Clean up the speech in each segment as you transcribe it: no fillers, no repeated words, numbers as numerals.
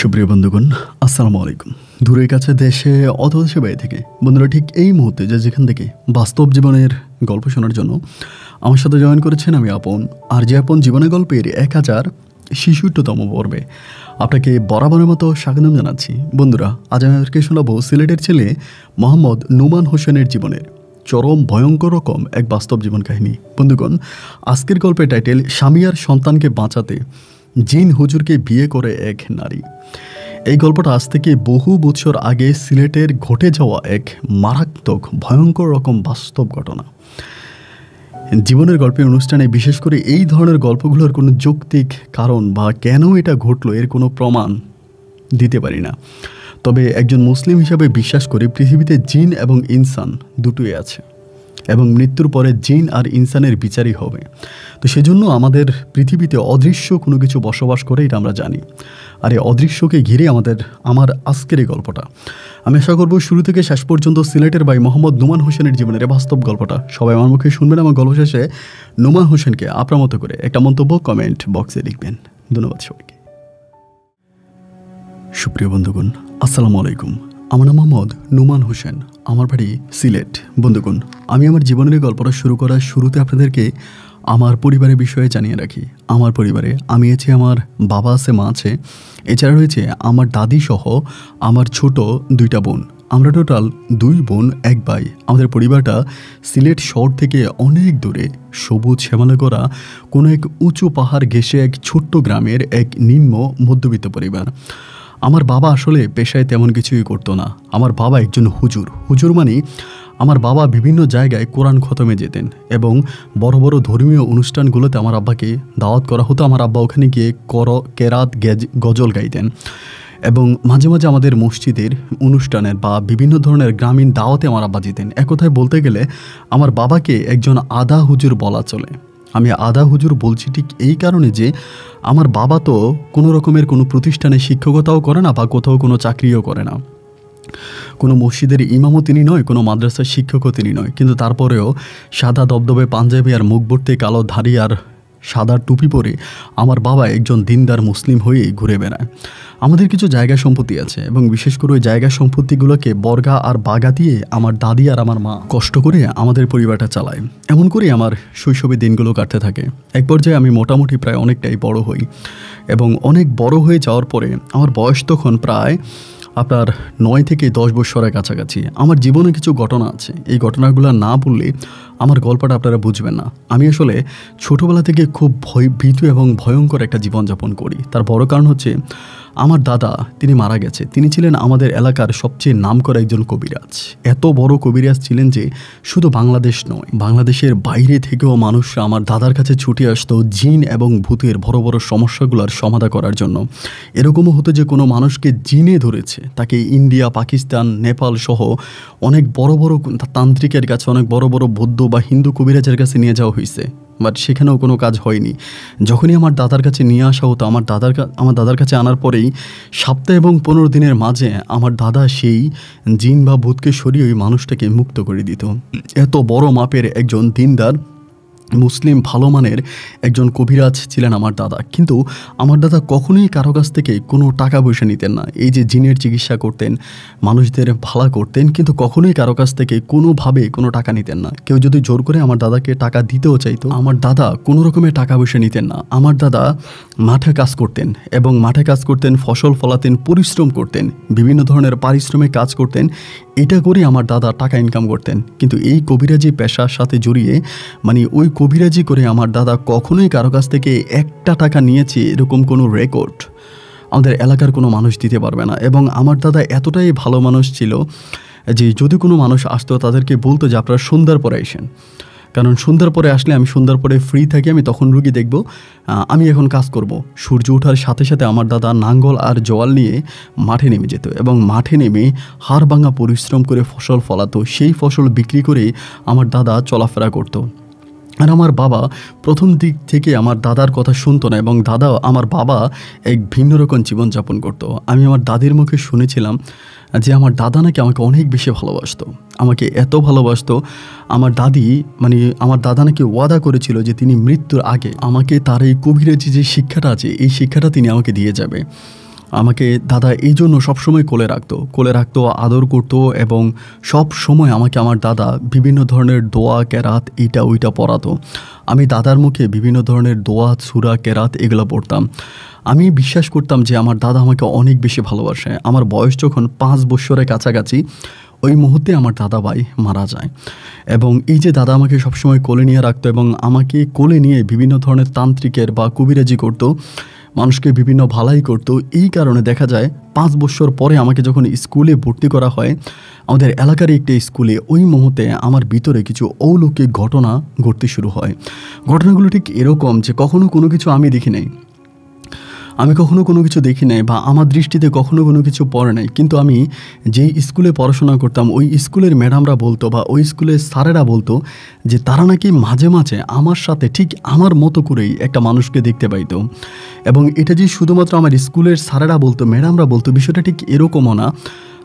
সুপ্রিয় বন্ধুগণ, আসসালামু আলাইকুম। দূরের কাছে দেশে অথবা দেশে বাইরে থেকে বন্ধুরা ঠিক এই মুহূর্তে যেখান থেকে বাস্তব জীবনের গল্প শোনার জন্য আমার সাথে জয়েন করেছেন আমি আপন। আর যে আপন জীবনের গল্পের 1066তম পর্বে আপনাকে বরাবরের মতো স্বাগতম জানাচ্ছি। বন্ধুরা, আজ আমাদেরকে শোনাবো সিলেটের ছেলে মোহাম্মদ নোমান হোসেনের জীবনের চরম ভয়ঙ্কর রকম এক বাস্তব জীবন কাহিনী। বন্ধুগণ, আজকের গল্পের টাইটেল স্বামী আর সন্তানকে বাঁচাতে জিন হুজুরকে বিয়ে করে এক নারী। এই গল্পটা আজ থেকে বহু বছর আগে সিলেটের ঘটে যাওয়া এক মারাত্মক ভয়ঙ্কর রকম বাস্তব ঘটনা। জীবনের গল্পের অনুষ্ঠানে বিশেষ করে এই ধরনের গল্পগুলোর কোনো যৌক্তিক কারণ বা কেন এটা ঘটলো এর কোনো প্রমাণ দিতে পারি না। তবে একজন মুসলিম হিসাবে বিশ্বাস করি পৃথিবীতে জিন এবং ইনসান দুটোই আছে এবং মৃত্যুর পরে জিন আর ইনসানের বিচারই হবে। তো সেজন্য আমাদের পৃথিবীতে অদৃশ্য কোনো কিছু বসবাস করে এটা আমরা জানি। আর এই অদৃশ্যকে ঘিরে আমার আজকের এই গল্পটা আমি আশা করবো শুরু থেকে শেষ পর্যন্ত সিলেটের ভাই মোহাম্মদ নোমান হোসেনের জীবনের বাস্তব গল্পটা সবাই আমার মুখে শুনবেন। আমার গল্প শেষে নোমান হোসেনকে আপনার মতো করে একটা মন্তব্য কমেন্ট বক্সে লিখবেন। ধন্যবাদ সবাইকে। সুপ্রিয় বন্ধুগণ, আসসালামু আলাইকুম। আমার নাম মোহাম্মদ নোমান হোসেন, আমার বাড়ি সিলেট। বন্ধুগণ, আমি আমার জীবনের গল্পটা শুরু করার শুরুতে আপনাদেরকে আমার পরিবারের বিষয়ে জানিয়ে রাখি। আমার পরিবারে আমি আছি, আমার বাবা আছে, মা আছে, এছাড়া রয়েছে আমার দাদি সহ আমার ছোট দুইটা বোন। আমরা টোটাল 2 বোন 1 ভাই। আমাদের পরিবারটা সিলেট শহর থেকে অনেক দূরে সবুজ শ্যামলে করা কোনো এক উঁচু পাহাড় ঘেঁষে এক ছোট্ট গ্রামের এক নিম্ন মধ্যবিত্ত পরিবার। আমার বাবা আসলে পেশায় তেমন কিছুই করতো না। আমার বাবা একজন হুজুর মানে আমার বাবা বিভিন্ন জায়গায় কোরআন খতমে যেতেন এবং বড় বড় ধর্মীয় অনুষ্ঠানগুলোতে আমার আব্বাকে দাওয়াত করা হতো। আমার আব্বা ওখানে গিয়ে কেরাত গজল গাইতেন এবং মাঝে মাঝে আমাদের মসজিদের অনুষ্ঠানের বা বিভিন্ন ধরনের গ্রামীণ দাওয়াতে আমার আব্বা যেতেন। এক কথায় বলতে গেলে আমার বাবাকে একজন আদা হুজুর বলা চলে। আমি আদা হুজুর বলছি ঠিক এই কারণে যে আমার বাবা তো কোনো রকমের কোনো প্রতিষ্ঠানে শিক্ষকতাও করে না বা কোথাও কোনো চাকরিও করে না, কোনো মসজিদের ইমামও তিনি নয়, কোনো মাদ্রাসার শিক্ষকও তিনি নয়, কিন্তু তারপরেও সাদা দবদবে পাঞ্জাবি আর মুখ ভর্তি কালো ধাড়ি আর সাদা টুপি পরে আমার বাবা একজন দিনদার মুসলিম হয়েই ঘুরে বেড়ায়। আমাদের কিছু জায়গা সম্পত্তি আছে এবং বিশেষ করে ওই জায়গা সম্পত্তিগুলোকে বর্গা আর বাগা দিয়ে আমার দাদি আর আমার মা কষ্ট করে আমাদের পরিবারটা চালায়। এমন করে আমার শৈশবের দিনগুলো কাটতে থাকে। এক পর্যায়ে আমি মোটামুটি প্রায় অনেকটাই বড় হই এবং অনেক বড় হয়ে যাওয়ার পরে আমার বয়স তখন প্রায় আপনার 9 থেকে 10 বছরের কাছাকাছি। আমার জীবনে কিছু ঘটনা আছে, এই ঘটনাগুলো না বললে আমার গল্পটা আপনারা বুঝবেন না। আমি আসলে ছোটোবেলা থেকে খুব ভীতু এবং ভয়ঙ্কর একটা জীবনযাপন করি। তার বড় কারণ হচ্ছে আমার দাদা, তিনি মারা গেছে। তিনি ছিলেন আমাদের এলাকার সবচেয়ে নামকরা একজন কবিরাজ। এত বড় কবিরাজ ছিলেন যে শুধু বাংলাদেশ নয়, বাংলাদেশের বাইরে থেকেও মানুষরা আমার দাদার কাছে ছুটে আসতো জিন এবং ভূতের বড় বড় সমস্যাগুলোর সমাধান করার জন্য। এরকমও হতো যে কোনো মানুষকে জিনে ধরেছে তাকে ইন্ডিয়া, পাকিস্তান, নেপাল সহ অনেক বড় বড় তান্ত্রিকের কাছে, অনেক বড় বড় বৌদ্ধ বা হিন্দু কবিরাজের কাছে নিয়ে যাওয়া হয়েছে, বাট সেখানেও কোনো কাজ হয়নি। যখনই আমার দাদার কাছে নিয়ে আসা হতো, আমার দাদার কাছে আনার পরেই সপ্তাহ এবং 15 দিনের মাঝে আমার দাদা সেই জিন বা ভূতকে সরিয়ে ওই মানুষটাকে মুক্ত করে দিত। এত বড় মাপের একজন দিনদার মুসলিম ভালো মানের একজন কবিরাজ ছিলেন আমার দাদা। কিন্তু আমার দাদা কখনোই কারো কাছ থেকে কোনো টাকা পয়সা নিতেন না। এই যে জিনের চিকিৎসা করতেন, মানুষদের ভালো করতেন, কিন্তু কখনোই কারো কাছ থেকে কোনোভাবে কোনো টাকা নিতেন না। কেউ যদি জোর করে আমার দাদাকে টাকা দিতেও চাইতো, আমার দাদা কোনো রকমের টাকা পয়সা নিতেন না। আমার দাদা মাঠে কাজ করতেন এবং মাঠে কাজ করতেন, ফসল ফলাতেন, পরিশ্রম করতেন, বিভিন্ন ধরনের পারিশ্রমিক কাজ করতেন। এটা করে আমার দাদা টাকা ইনকাম করতেন। কিন্তু এই কবিরাজি পেশার সাথে জড়িয়ে মানে ওই কবিরাজি করে আমার দাদা কখনোই কারো কাছ থেকে 1 টাকা নিয়েছে এরকম কোনো রেকর্ড আমাদের এলাকার কোনো মানুষ দিতে পারবে না। এবং আমার দাদা এতটাই ভালো মানুষ ছিল যে যদি কোনো মানুষ আসতো তাদেরকে বলতো যে আপনারা সন্ধ্যার পরে আসেন, কারণ সন্ধ্যার পরে আসলে আমি সন্ধ্যার পরে ফ্রি থাকি, আমি তখন রুগী দেখব, আমি এখন কাজ করব। সূর্য ওঠার সাথে সাথে আমার দাদা নাঙ্গল আর জোয়াল নিয়ে মাঠে নেমে যেত এবং মাঠে নেমে হাড় ভাঙা পরিশ্রম করে ফসল ফলাতো। সেই ফসল বিক্রি করে আমার দাদা চলাফেরা করতো। আর আমার বাবা প্রথম দিক থেকে আমার দাদার কথা শুনতো না এবং আমার বাবা এক ভিন্ন রকম জীবনযাপন করতো। আমি আমার দাদির মুখে শুনেছিলাম যে আমার দাদা নাকি আমাকে অনেক বেশি ভালোবাসতো, আমাকে এত ভালোবাসতো। আমার দাদা নাকি ওয়াদা করেছিল যে তিনি মৃত্যুর আগে আমাকে তার এই কবিরাজি যে শিক্ষাটা আছে এই শিক্ষাটা তিনি আমাকে দিয়ে যাবে। আমাকে দাদা এই জন্য সবসময় কোলে রাখতো, আদর করতো এবং সব সময় আমাকে আমার দাদা বিভিন্ন ধরনের দোয়া কেরাত এইটা ওইটা পড়াতো। আমি দাদার মুখে বিভিন্ন ধরনের দোয়া সূরা কেরাত এগুলো পড়তাম। আমি বিশ্বাস করতাম যে আমার দাদা আমাকে অনেক বেশি ভালোবাসে। আমার বয়স যখন 5 বৎসরের কাছাকাছি, ওই মুহূর্তে আমার দাদা ভাই মারা যায়। এবং এই যে দাদা আমাকে সবসময় কোলে নিয়ে রাখতো এবং আমাকে কোলে নিয়ে বিভিন্ন ধরনের তান্ত্রিকের বা কবিরাজি করতো, মানুষকে বিভিন্ন ভালাই করতো। এই কারণে দেখা যায় 5 বছর পরে আমাকে যখন স্কুলে ভর্তি করা হয়, আমাদের এলাকার একটি স্কুলে, ওই মুহূর্তে আমার ভিতরে কিছু অলৌকিক ঘটনা ঘটতে শুরু হয়। ঘটনাগুলো ঠিক এরকম যে কখনো কোনো কিছু আমি দেখি নাই, বা আমার দৃষ্টিতে কখনো কোনো কিছু পড়ে নাই, কিন্তু আমি যেই স্কুলে পড়াশোনা করতাম ওই স্কুলের ম্যাডামরা বলতো বা ওই স্কুলের স্যারেরা বলতো যে তারা নাকি মাঝে মাঝে আমার সাথে ঠিক আমার মতো করেই একটা মানুষকে দেখতে পাইতো। এবং এটা যে শুধুমাত্র আমার স্কুলের স্যারেরা বলতো, ম্যাডামরা বলতো, বিষয়টা ঠিক এরকমও না।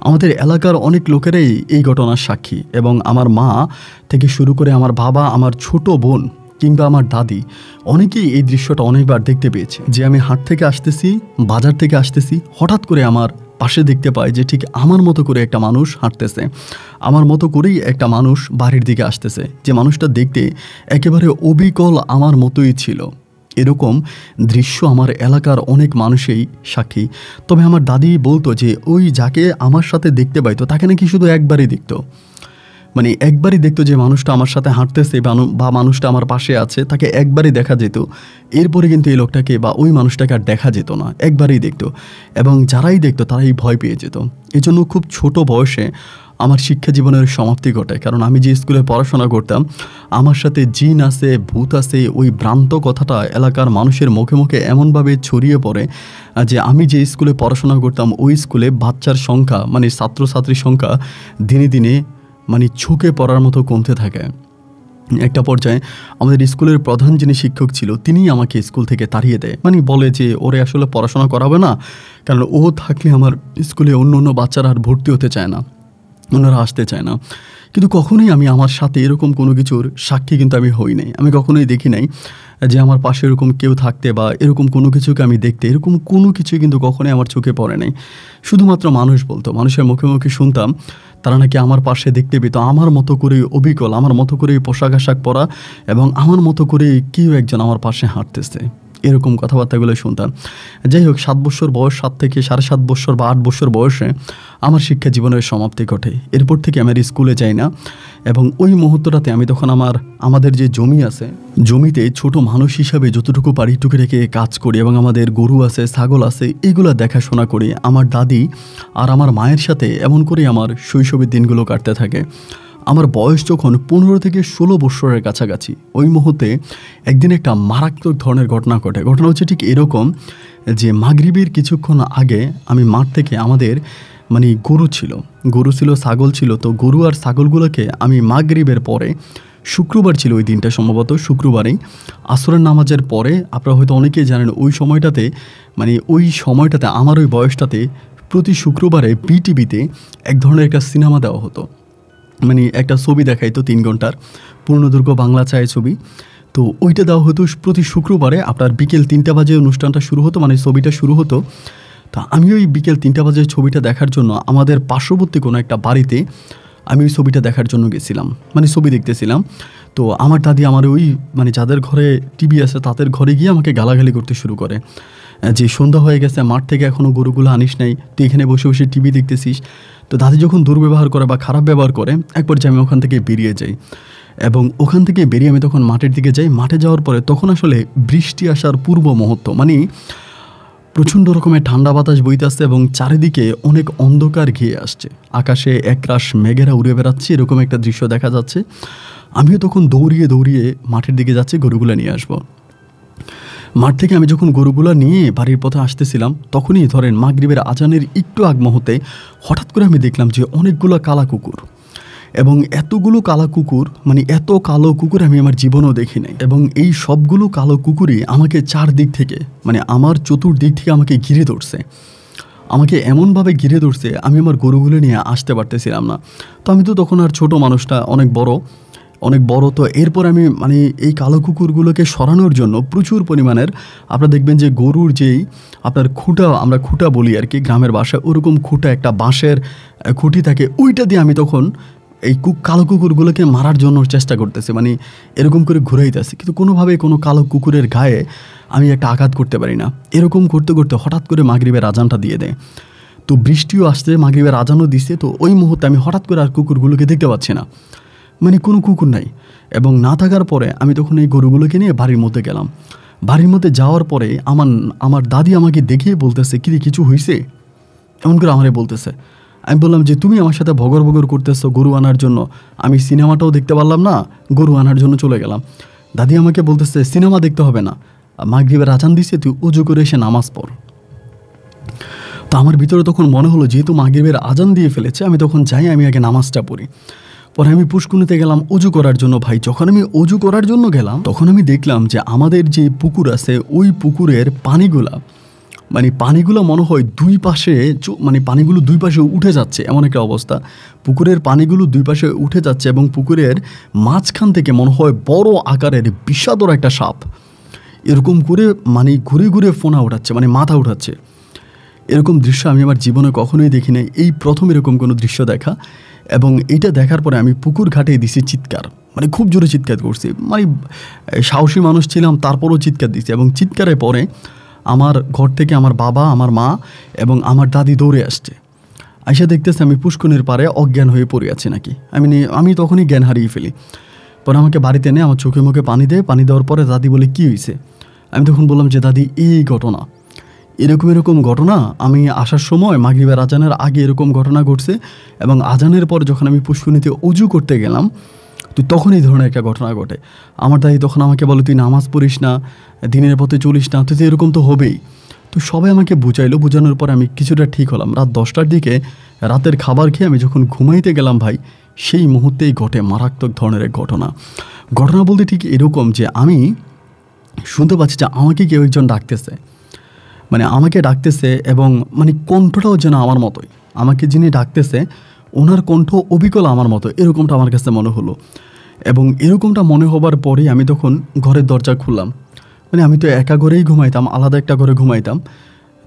আমাদের এলাকার অনেক লোকেরাই এই ঘটনার সাক্ষী। এবং আমার মা থেকে শুরু করে আমার বাবা, আমার ছোট বোন কিংবা আমার দাদি, অনেকেই এই দৃশ্যটা অনেকবার দেখতে পেয়েছে। যে আমি হাট থেকে আসতেছি, বাজার থেকে আসতেছি, হঠাৎ করে আমার পাশে দেখতে পাই যে ঠিক আমার মতো করে একটা মানুষ হাঁটতেছে, আমার মতো করেই একটা মানুষ বাড়ির দিকে আসতেছে, যে মানুষটা দেখতে একেবারে অবিকল আমার মতোই ছিল। এরকম দৃশ্য আমার এলাকার অনেক মানুষই সাক্ষী। তবে আমার দাদি বলতো যে ওই যাকে আমার সাথে দেখতে পাইতো তাকে নাকি শুধু একবারই দেখতো, মানে একবারই দেখতো যে মানুষটা আমার সাথে হাঁটতেছে বা মানুষটা আমার পাশে আছে, তাকে একবারই দেখা যেত। এরপরে কিন্তু এই লোকটাকে বা ওই মানুষটাকে আর দেখা যেত না, একবারই দেখতো। এবং যারাই দেখতো তারাই ভয় পেয়ে যেত। এই জন্য খুব ছোট বয়সে আমার শিক্ষা জীবনের সমাপ্তি ঘটায়। কারণ আমি যে স্কুলে পড়াশোনা করতাম, আমার সাথে জিন আছে, ভূত আছে, ওই ভ্রান্ত কথাটা এলাকার মানুষের মুখে মুখে এমনভাবে ছড়িয়ে পড়ে যে আমি যে স্কুলে পড়াশোনা করতাম ওই স্কুলে বাচ্চার সংখ্যা, মানে ছাত্রছাত্রীর সংখ্যা দিনে দিনে মানে ঝুঁকে পড়ার মতো কমতে থাকে। একটা পর্যায়ে আমাদের স্কুলের প্রধান যিনি শিক্ষক ছিল তিনিই আমাকে স্কুল থেকে তাড়িয়ে দেয়। মানে বলে যে ওরে আসলে পড়াশোনা করাবে না, কারণ ও থাকলে আমার স্কুলে অন্য অন্য বাচ্চারা আর ভর্তি হতে চায় না, ওনারা আসতে চায় না। কিন্তু কখনোই আমি আমার সাথে এরকম কোনো কিছুর সাক্ষী কিন্তু আমি হই নাই। আমি কখনোই দেখি নাই যে আমার পাশে এরকম কেউ থাকতে বা এরকম কোনো কিছুকে আমি দেখতে, এরকম কোনো কিছুই কিন্তু কখনোই আমার চোখে পড়ে নাই। শুধুমাত্র মানুষ বলতো, মানুষের মুখে মুখে শুনতাম তারা নাকি আমার পাশে দেখতে পেত আমার মতো করে অবিকল, আমার মতো করে পোশাক আশাক পরা এবং আমার মতো করে কেউ একজন আমার পাশে হাঁটতেছে, এরকম কথাবার্তাগুলো শুনতাম। যাই হোক, 7 বছর বয়স, 7 থেকে 7.5 বছর বা 8 বছর বয়সে আমার শিক্ষা জীবনের সমাপ্তি ঘটে। এরপর থেকে আমি আর স্কুলে যাই না। এবং ওই মুহূর্তটাতে আমি তখন আমাদের যে জমি আছে, জমিতে ছোট মানুষ হিসাবে যতটুকু পারি টুকে রেখে কাজ করি এবং আমাদের গরু আছে, ছাগল আছে, এগুলো দেখাশোনা করি আমার দাদি আর আমার মায়ের সাথে। এমন করেই আমার শৈশবের দিনগুলো কাটতে থাকে। আমার বয়স যখন 15 থেকে 16 বছরের কাছাকাছি, ওই মুহূর্তে একদিন একটা মারাত্মক ধরনের ঘটনা ঘটে। ঘটনা হচ্ছে ঠিক এরকম যে মাগরিবের কিছুক্ষণ আগে আমি মাঠ থেকে, আমাদের মানে গরু ছিল, ছাগল ছিল, তো গরু আর ছাগলগুলোকে আমি মাগরিবের পরে, শুক্রবার ছিল ওই দিনটা, সম্ভবত শুক্রবারেই আসরের নামাজের পরে, আপনারা হয়তো অনেকেই জানেন ওই সময়টাতে আমার ওই বয়সটাতে প্রতি শুক্রবারে বিটিভিতে এক ধরনের একটা সিনেমা দেওয়া হতো, মানে একটা ছবি দেখাইতো 3 ঘন্টার পূর্ণদৈর্ঘ্য বাংলা ছায়াছবি। তো ওইটা দেওয়া হতো প্রতি শুক্রবারে। আপনার বিকেল 3টা বাজে অনুষ্ঠানটা শুরু হতো, মানে ছবিটা শুরু হতো। তা আমি ওই বিকেল 3টা বাজে ছবিটা দেখার জন্য আমাদের পার্শ্ববর্তী কোনো একটা বাড়িতে আমি ওই ছবিটা দেখার জন্য গেছিলাম, মানে ছবি দেখতেছিলাম। তো আমার দাদি আমার ওই মানে যাদের ঘরে টিভি আছে তাদের ঘরে গিয়ে আমাকে গালাগালি করতে শুরু করে যে সন্ধ্যা হয়ে গেছে, মাঠ থেকে এখনও গরুগুলো আনিস নাই, তুই এখানে বসে বসে টিভি দেখতেছিস। তো দাদি যখন দুর্ব্যবহার করে বা খারাপ ব্যবহার করে, একবার যে আমি ওখান থেকে বেরিয়ে যাই। এবং ওখান থেকে বেরিয়ে আমি তখন মাঠের দিকে যাই। মাঠে যাওয়ার পরে তখন আসলে বৃষ্টি আসার পূর্ব মুহূর্ত, মানে প্রচণ্ড রকমের ঠান্ডা বাতাস বইতে আসছে এবং চারিদিকে অনেক অন্ধকার ঘিয়ে আসছে, আকাশে একরাশ মেঘেরা উড়ে বেড়াচ্ছে, এরকম একটা দৃশ্য দেখা যাচ্ছে। আমিও তখন দৌড়িয়ে দৌড়িয়ে মাঠের দিকে যাচ্ছি গরুগুলো নিয়ে আসবো। মাঠ থেকে আমি যখন গরুগুলো নিয়ে বাড়ির পথে আসতেছিলাম, তখনই ধরেন মাগরিবের আজানের একটু আগ মুহূর্তে হঠাৎ করে আমি দেখলাম যে অনেকগুলো কালা কুকুর, এবং এতগুলো কালা কুকুর, মানে এত কালো কুকুর আমি আমার জীবনেও দেখি নাই। এবং এই সবগুলো কালো কুকুরই আমাকে চারদিক থেকে, মানে আমার চতুর্দিক থেকে আমাকে ঘিরে ধরছে, আমাকে এমনভাবে ঘিরে ধরছে আমি আমার গরুগুলো নিয়ে আসতে পারতেছিলাম না। তো আমি তো তখন আর ছোট মানুষটা, অনেক বড়, অনেক বড়। তো এরপর আমি মানে এই কালো কুকুরগুলোকে সরানোর জন্য প্রচুর পরিমাণের আপনারা দেখবেন যে গরুর যেই আপনার খুঁটা, আমরা খুঁটা বলি আর কি গ্রামের ভাষায়, ওরকম খুঁটা একটা বাঁশের খুঁটি থাকে, ওইটা দিয়ে আমি তখন এই কালো কুকুরগুলোকে মারার জন্য চেষ্টা করতেছি, মানে এরকম করে ঘুরাইতেছি, কিন্তু কোনোভাবেই কোনো কালো কুকুরের গায়ে আমি একটা আঘাত করতে পারি না। এরকম করতে করতে হঠাৎ করে মাগরিবের আজানটা দিয়ে দেয়। তো বৃষ্টিও আসছে, মাগরিবের আজানও দিচ্ছে। তো ওই মুহূর্তে আমি হঠাৎ করে আর কুকুরগুলোকে দেখতে পাচ্ছি না, মানে কোনো কুকুর নাই। এবং না থাকার পরে আমি তখন এই গরুগুলোকে নিয়ে বাড়ির মধ্যে গেলাম। বাড়ির মধ্যে যাওয়ার পরে আমার দাদি আমাকে দেখিয়ে বলতেছে, কি রে কিছু হয়েছে, এমন করে আমারে বলতেছে। আমি বললাম যে তুমি আমার সাথে ভগর ভগর করতেছো গরু আনার জন্য, আমি সিনেমাটাও দেখতে পারলাম না, গরু আনার জন্য চলে গেলাম। দাদি আমাকে বলতেছে সিনেমা দেখতে হবে না, মাগরিবের আজান দিছে, তুই উজু করে এসে নামাজ পড়। তো আমার ভিতরে তখন মনে হলো যেহেতু মাগরিবের আজান দিয়ে ফেলেছে, আমি তখন যাই, আমি আগে নামাজটা পড়ি। পরে আমি পুষ্কুনিতে গেলাম অজু করার জন্য। ভাই যখন আমি অজু করার জন্য গেলাম, তখন আমি দেখলাম যে আমাদের যে পুকুর আছে ওই পুকুরের পানিগুলো মনে হয় দুই পাশে, মানে পানিগুলো দুই পাশে উঠে যাচ্ছে, এমন একটা অবস্থা। পুকুরের পানিগুলো দুই পাশে উঠে যাচ্ছে এবং পুকুরের মাঝখান থেকে মনে হয় বড় আকারের বিষাদর একটা সাপ এরকম করে মানে ঘুরে ঘুরে ফোনা উঠাচ্ছে, মানে মাথা উঠাচ্ছে। এরকম দৃশ্য আমি আমার জীবনে কখনোই দেখি নাই, এই প্রথম এরকম কোনো দৃশ্য দেখা। এবং এটা দেখার পরে আমি পুকুর ঘাটে দিছি চিৎকার, মানে খুব জোরে চিৎকার করছি, মানে সাহসী মানুষ ছিলাম তারপরও চিৎকার দিছি। এবং চিৎকারের পরে আমার ঘর থেকে আমার বাবা, আমার মা এবং আমার দাদি দৌড়ে আসছে। আইসা দেখতেছে আমি পুষ্কনির পাড়ে অজ্ঞান হয়ে পড়ে আছি নাকি, আমি তখনই জ্ঞান হারিয়ে ফেলি। পরে আমাকে বাড়িতে এনে আমার চোখে মুখে পানি দেয়। পানি দেওয়ার পরে দাদি বলে কী হয়েছে, আমি তখন বললাম যে দাদি এই ঘটনা, এরকম ঘটনা আমি আসার সময় মাগরিবের আজানের আগে এরকম ঘটনা ঘটছে, এবং আজানের পর যখন আমি পুষ্করিণীতে উজু করতে গেলাম তো তখন এই ধরনের একটা ঘটনা ঘটে। আমার দাদি তখন আমাকে বলে তুই নামাজ পড়িস না, দিনের পথে চলিস না, তো এরকম তো হবেই। তো সবাই আমাকে বুঝাইলো, বোঝানোর পর আমি কিছুটা ঠিক হলাম। রাত 10টার দিকে রাতের খাবার খেয়ে আমি যখন ঘুমাইতে গেলাম ভাই, সেই মুহূর্তেই ঘটে মারাত্মক ধরনের এক ঘটনা বলতে ঠিক এরকম যে আমি শুনতে পাচ্ছি যে আমাকে কেউ একজন ডাকতেছে, মানে আমাকে ডাকতেছে, এবং মানে কণ্ঠটাও যেন আমার মতোই, আমাকে যিনি ডাকতেছে ওনার কণ্ঠ অবিকল আমার মতো, এরকমটা আমার কাছে মনে হলো। এবং এরকমটা মনে হবার পরেই আমি তখন ঘরের দরজা খুললাম। মানে আমি তো একা ঘরেই ঘুমাইতাম, আলাদা একটা ঘরে ঘুমাইতাম।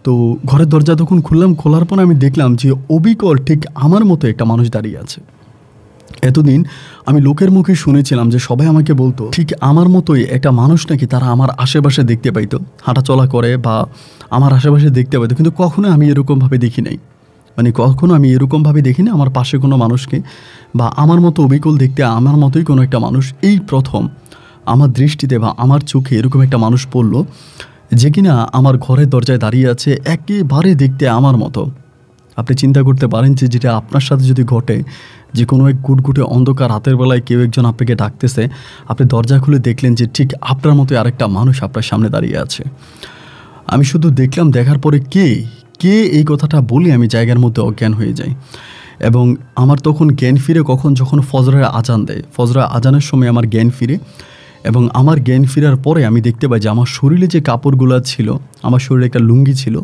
তো ঘরের দরজা তখন খুললাম, খোলার পর আমি দেখলাম যে অবিকল ঠিক আমার মতো একটা মানুষ দাঁড়িয়ে আছে। এতদিন আমি লোকের মুখে শুনেছিলাম যে সবাই আমাকে বলতো ঠিক আমার মতোই একটা মানুষ নাকি তারা আমার আশেপাশে দেখতে পাইতো, হাঁটাচলা করে বা আমার আশেপাশে দেখতে পাইতো, কিন্তু কখনো আমি এরকমভাবে দেখি নাই। মানে কখনো আমি এরকমভাবে দেখি না আমার পাশে কোনো মানুষকে, বা আমার মতো অবিকল দেখতে আমার মতোই কোনো একটা মানুষ। এই প্রথম আমার দৃষ্টিতে বা আমার চোখে এরকম একটা মানুষ পড়লো যে কিনা আমার ঘরের দরজায় দাঁড়িয়ে আছে, একেবারে দেখতে আমার মতো। আপনি চিন্তা করতে পারেন যে যেটা আপনার সাথে যদি ঘটে, যে কোনো এক গুটগুটে অন্ধকার রাতের বেলায় কেউ একজন আপনাকে ডাকতেছে, আপনি দরজা খুলে দেখলেন যে ঠিক আপনার মতো আরেকটা মানুষ আপনার সামনে দাঁড়িয়ে আছে। আমি শুধু দেখলাম, দেখার পরে কে এই কথাটা বলে আমি জায়গার মধ্যে অজ্ঞান হয়ে যাই। এবং আমার তখন জ্ঞান ফিরে যখন ফজরের আজান দেয়, ফজরের আজানের সময় আমার জ্ঞান ফিরে। এবং আমার জ্ঞান ফেরার পরে আমি দেখতে পাই যে আমার শরীরে যে কাপড়গুলো ছিল, আমার শরীরে একটা লুঙ্গি ছিল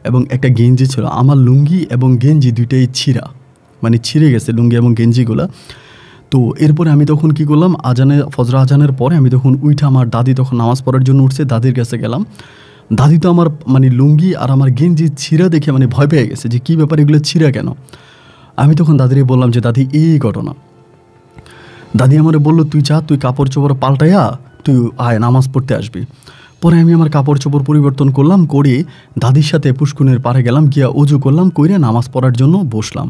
এবং একটা গেঞ্জি ছিল। আমার লুঙ্গি এবং গেঞ্জি দুইটাই ছিঁড়া, মানে ছিঁড়ে গেছে লুঙ্গি এবং গেঞ্জিগুলো। তো এরপরে আমি তখন কি করলাম, ফজর আজানের পরে আমি তখন উঠে, আমার দাদি তখন নামাজ পড়ার জন্য উঠছে, দাদির কাছে গেলাম। দাদি তো আমার মানে লুঙ্গি আর আমার গেঞ্জি ছিঁড়া দেখে মানে ভয় পেয়ে গেছে যে কী ব্যাপার, এগুলো ছিঁড়া কেন। আমি তখন দাদিরে বললাম যে দাদি এই ঘটনা। দাদি আমারে বললো তুই যা, তুই কাপড় চোপড় পাল্টাইয়া তুই আয় নামাজ পড়তে আসবি। পরে আমি আমার কাপড় চোপড় পরিবর্তন করলাম, করে দাদির সাথে পুষ্কুনের পাড়ে গেলাম, গিয়া অজু করলাম, কইরে নামাজ পড়ার জন্য বসলাম।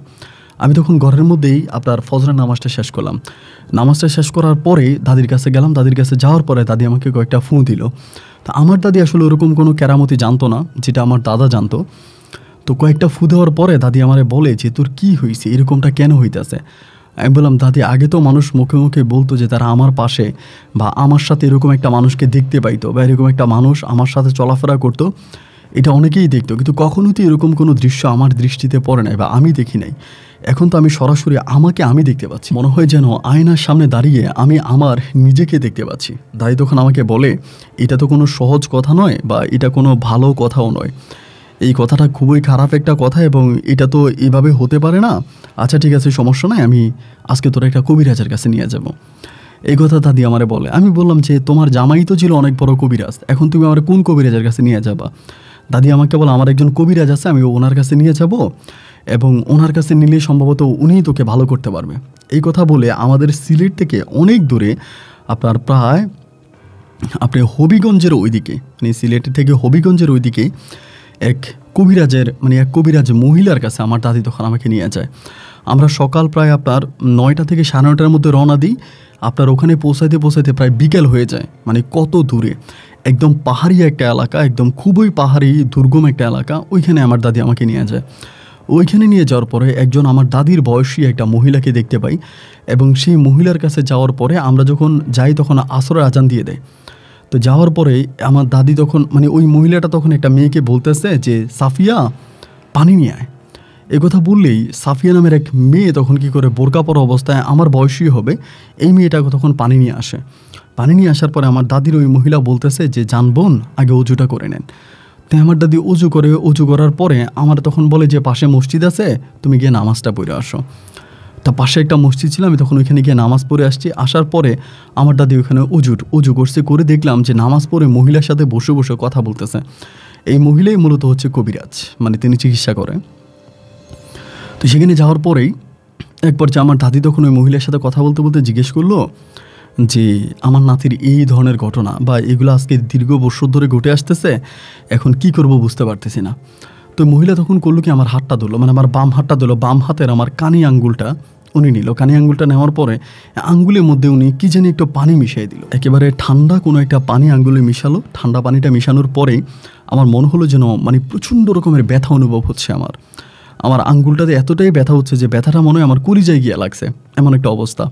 আমি তখন ঘরের মধ্যেই আপনার ফজরের নামাজটা শেষ করলাম। নামাজটা শেষ করার পরে দাদির কাছে গেলাম। দাদির কাছে যাওয়ার পরে দাদি আমাকে কয়েকটা ফুঁ দিল। তা আমার দাদি আসলে ওরকম কোনো কেরামতি জানতো না, যেটা আমার দাদা জানতো। তো কয়েকটা ফুঁ দেওয়ার পরে দাদি আমারে বলে যে তোর কী হয়েছে, এরকমটা কেন হইতেছে। আমি বললাম দাদি আগে তো মানুষ মুখে মুখে বলতো যে তারা আমার পাশে বা আমার সাথে এরকম একটা মানুষকে দেখতে পাইতো, বা এরকম একটা মানুষ আমার সাথে চলাফেরা করতো, এটা অনেকেই দেখতো, কিন্তু কখনো তো এরকম কোনো দৃশ্য আমার দৃষ্টিতে পড়ে নাই বা আমি দেখি নাই। এখন তো আমি সরাসরি আমি দেখতে পাচ্ছি, মনে হয় যেন আয়নার সামনে দাঁড়িয়ে আমি আমার নিজেকে দেখতে পাচ্ছি। দাদি তখন আমাকে বলে এটা তো কোনো সহজ কথা নয়, বা এটা কোনো ভালো কথাও নয়, এই কথাটা খুবই খারাপ একটা কথা, এবং এটা তো এভাবে হতে পারে না। আচ্ছা ঠিক আছে, সমস্যা নাই, আমি আজকে তোরা একটা কবিরাজের কাছে নিয়ে যাব। এই কথা দাদি আমারে বলে। আমি বললাম যে তোমার জামাই তো ছিল অনেক বড় কবিরাজ, এখন তুমি আমার কোন কবিরাজের কাছে নিয়ে যাবা? দাদি আমাকে বলে আমার একজন কবিরাজ আছে, আমি ওনার কাছে নিয়ে যাব এবং ওনার কাছে নিলে সম্ভবত উনিই তোকে ভালো করতে পারবে। এই কথা বলে আমাদের সিলেট থেকে অনেক দূরে, আপনার প্রায় আপনি হবিগঞ্জের ওইদিকে, মানে সিলেট থেকে হবিগঞ্জের ওইদিকে এক কবিরাজ মহিলার কাছে আমার দাদি তখন আমাকে নিয়ে যায়। আমরা সকাল প্রায় আপনার 9টা থেকে 9:30টার মধ্যে রওনা দিই। আপনার ওখানে পৌঁছাইতে প্রায় বিকেল হয়ে যায়। মানে কত দূরে, একদম পাহাড়ি একটা এলাকা, একদম খুবই পাহাড়ি দুর্গম একটা এলাকা। ওইখানে আমার দাদি আমাকে নিয়ে যায়। ওইখানে নিয়ে যাওয়ার পরে একজন আমার দাদির বয়সী একটা মহিলাকে দেখতে পাই, এবং সেই মহিলার কাছে যাওয়ার পরে আমরা যখন যাই তখন আসরের আজান দিয়ে দেয়। তো যাওয়ার পরে আমার দাদি তখন, মানে ওই মহিলাটা তখন একটা মেয়েকে বলতেছে যে সাফিয়া পানি নিয়ে আয়। এ কথা বললেই সাফিয়া নামের এক মেয়ে তখন কি করে বোরকা পরা অবস্থায়, আমার বয়সী হবে, এই মেয়েটা তখন পানি নিয়ে আসে। পানি নিয়ে আসার পরে আমার দাদির ওই মহিলা বলতেছে যে জান বোন আগে অজুটা করে নেন। তাই আমার দাদি অজু করার পরে আমার তখন বলে যে পাশে মসজিদ আছে, তুমি গিয়ে নামাজটা পড়ে আসো। তা পাশে একটা মসজিদ ছিল, আমি তখন ওইখানে গিয়ে নামাজ পড়ে আসছি। আসার পরে আমার দাদি ওইখানে অজু করছে, করে দেখলাম যে নামাজ পড়ে মহিলার সাথে বসে বসে কথা বলতেছে। এই মহিলাই মূলত হচ্ছে কবিরাজ, মানে তিনি চিকিৎসা করে। তো সেখানে যাওয়ার পরেই একবার যে আমার দাদি তখন ওই মহিলার সাথে কথা বলতে বলতে জিজ্ঞেস করলো যে আমার নাতির এই ধরনের ঘটনা বা এগুলো আজকে দীর্ঘ বছর ধরে ঘটে আসতেছে, এখন কি করব বুঝতে পারতেছি না। তো মহিলা তখন করলো কি, আমার হাতটা ধরলো, মানে আমার বাম হাতটা ধরলো, বাম হাতের আমার কানি আঙ্গুলটা উনি নিল। কানি আঙ্গুলটা নেওয়ার পরে আঙ্গুলের মধ্যে উনি কি জানি একটু পানি মিশিয়ে দিল, একেবারে ঠান্ডা কোনো একটা পানি আঙ্গুলে মিশালো। ঠান্ডা পানিটা মিশানোর পরেই আমার মনে হলো যেন মানে প্রচণ্ড রকমের ব্যথা অনুভব হচ্ছে। আমার আঙ্গুলটাতে এতটাই ব্যথা হচ্ছে যে ব্যথাটা মনে হয় আমার কলিজায় গিয়ে লাগছে, এমন একটা অবস্থা।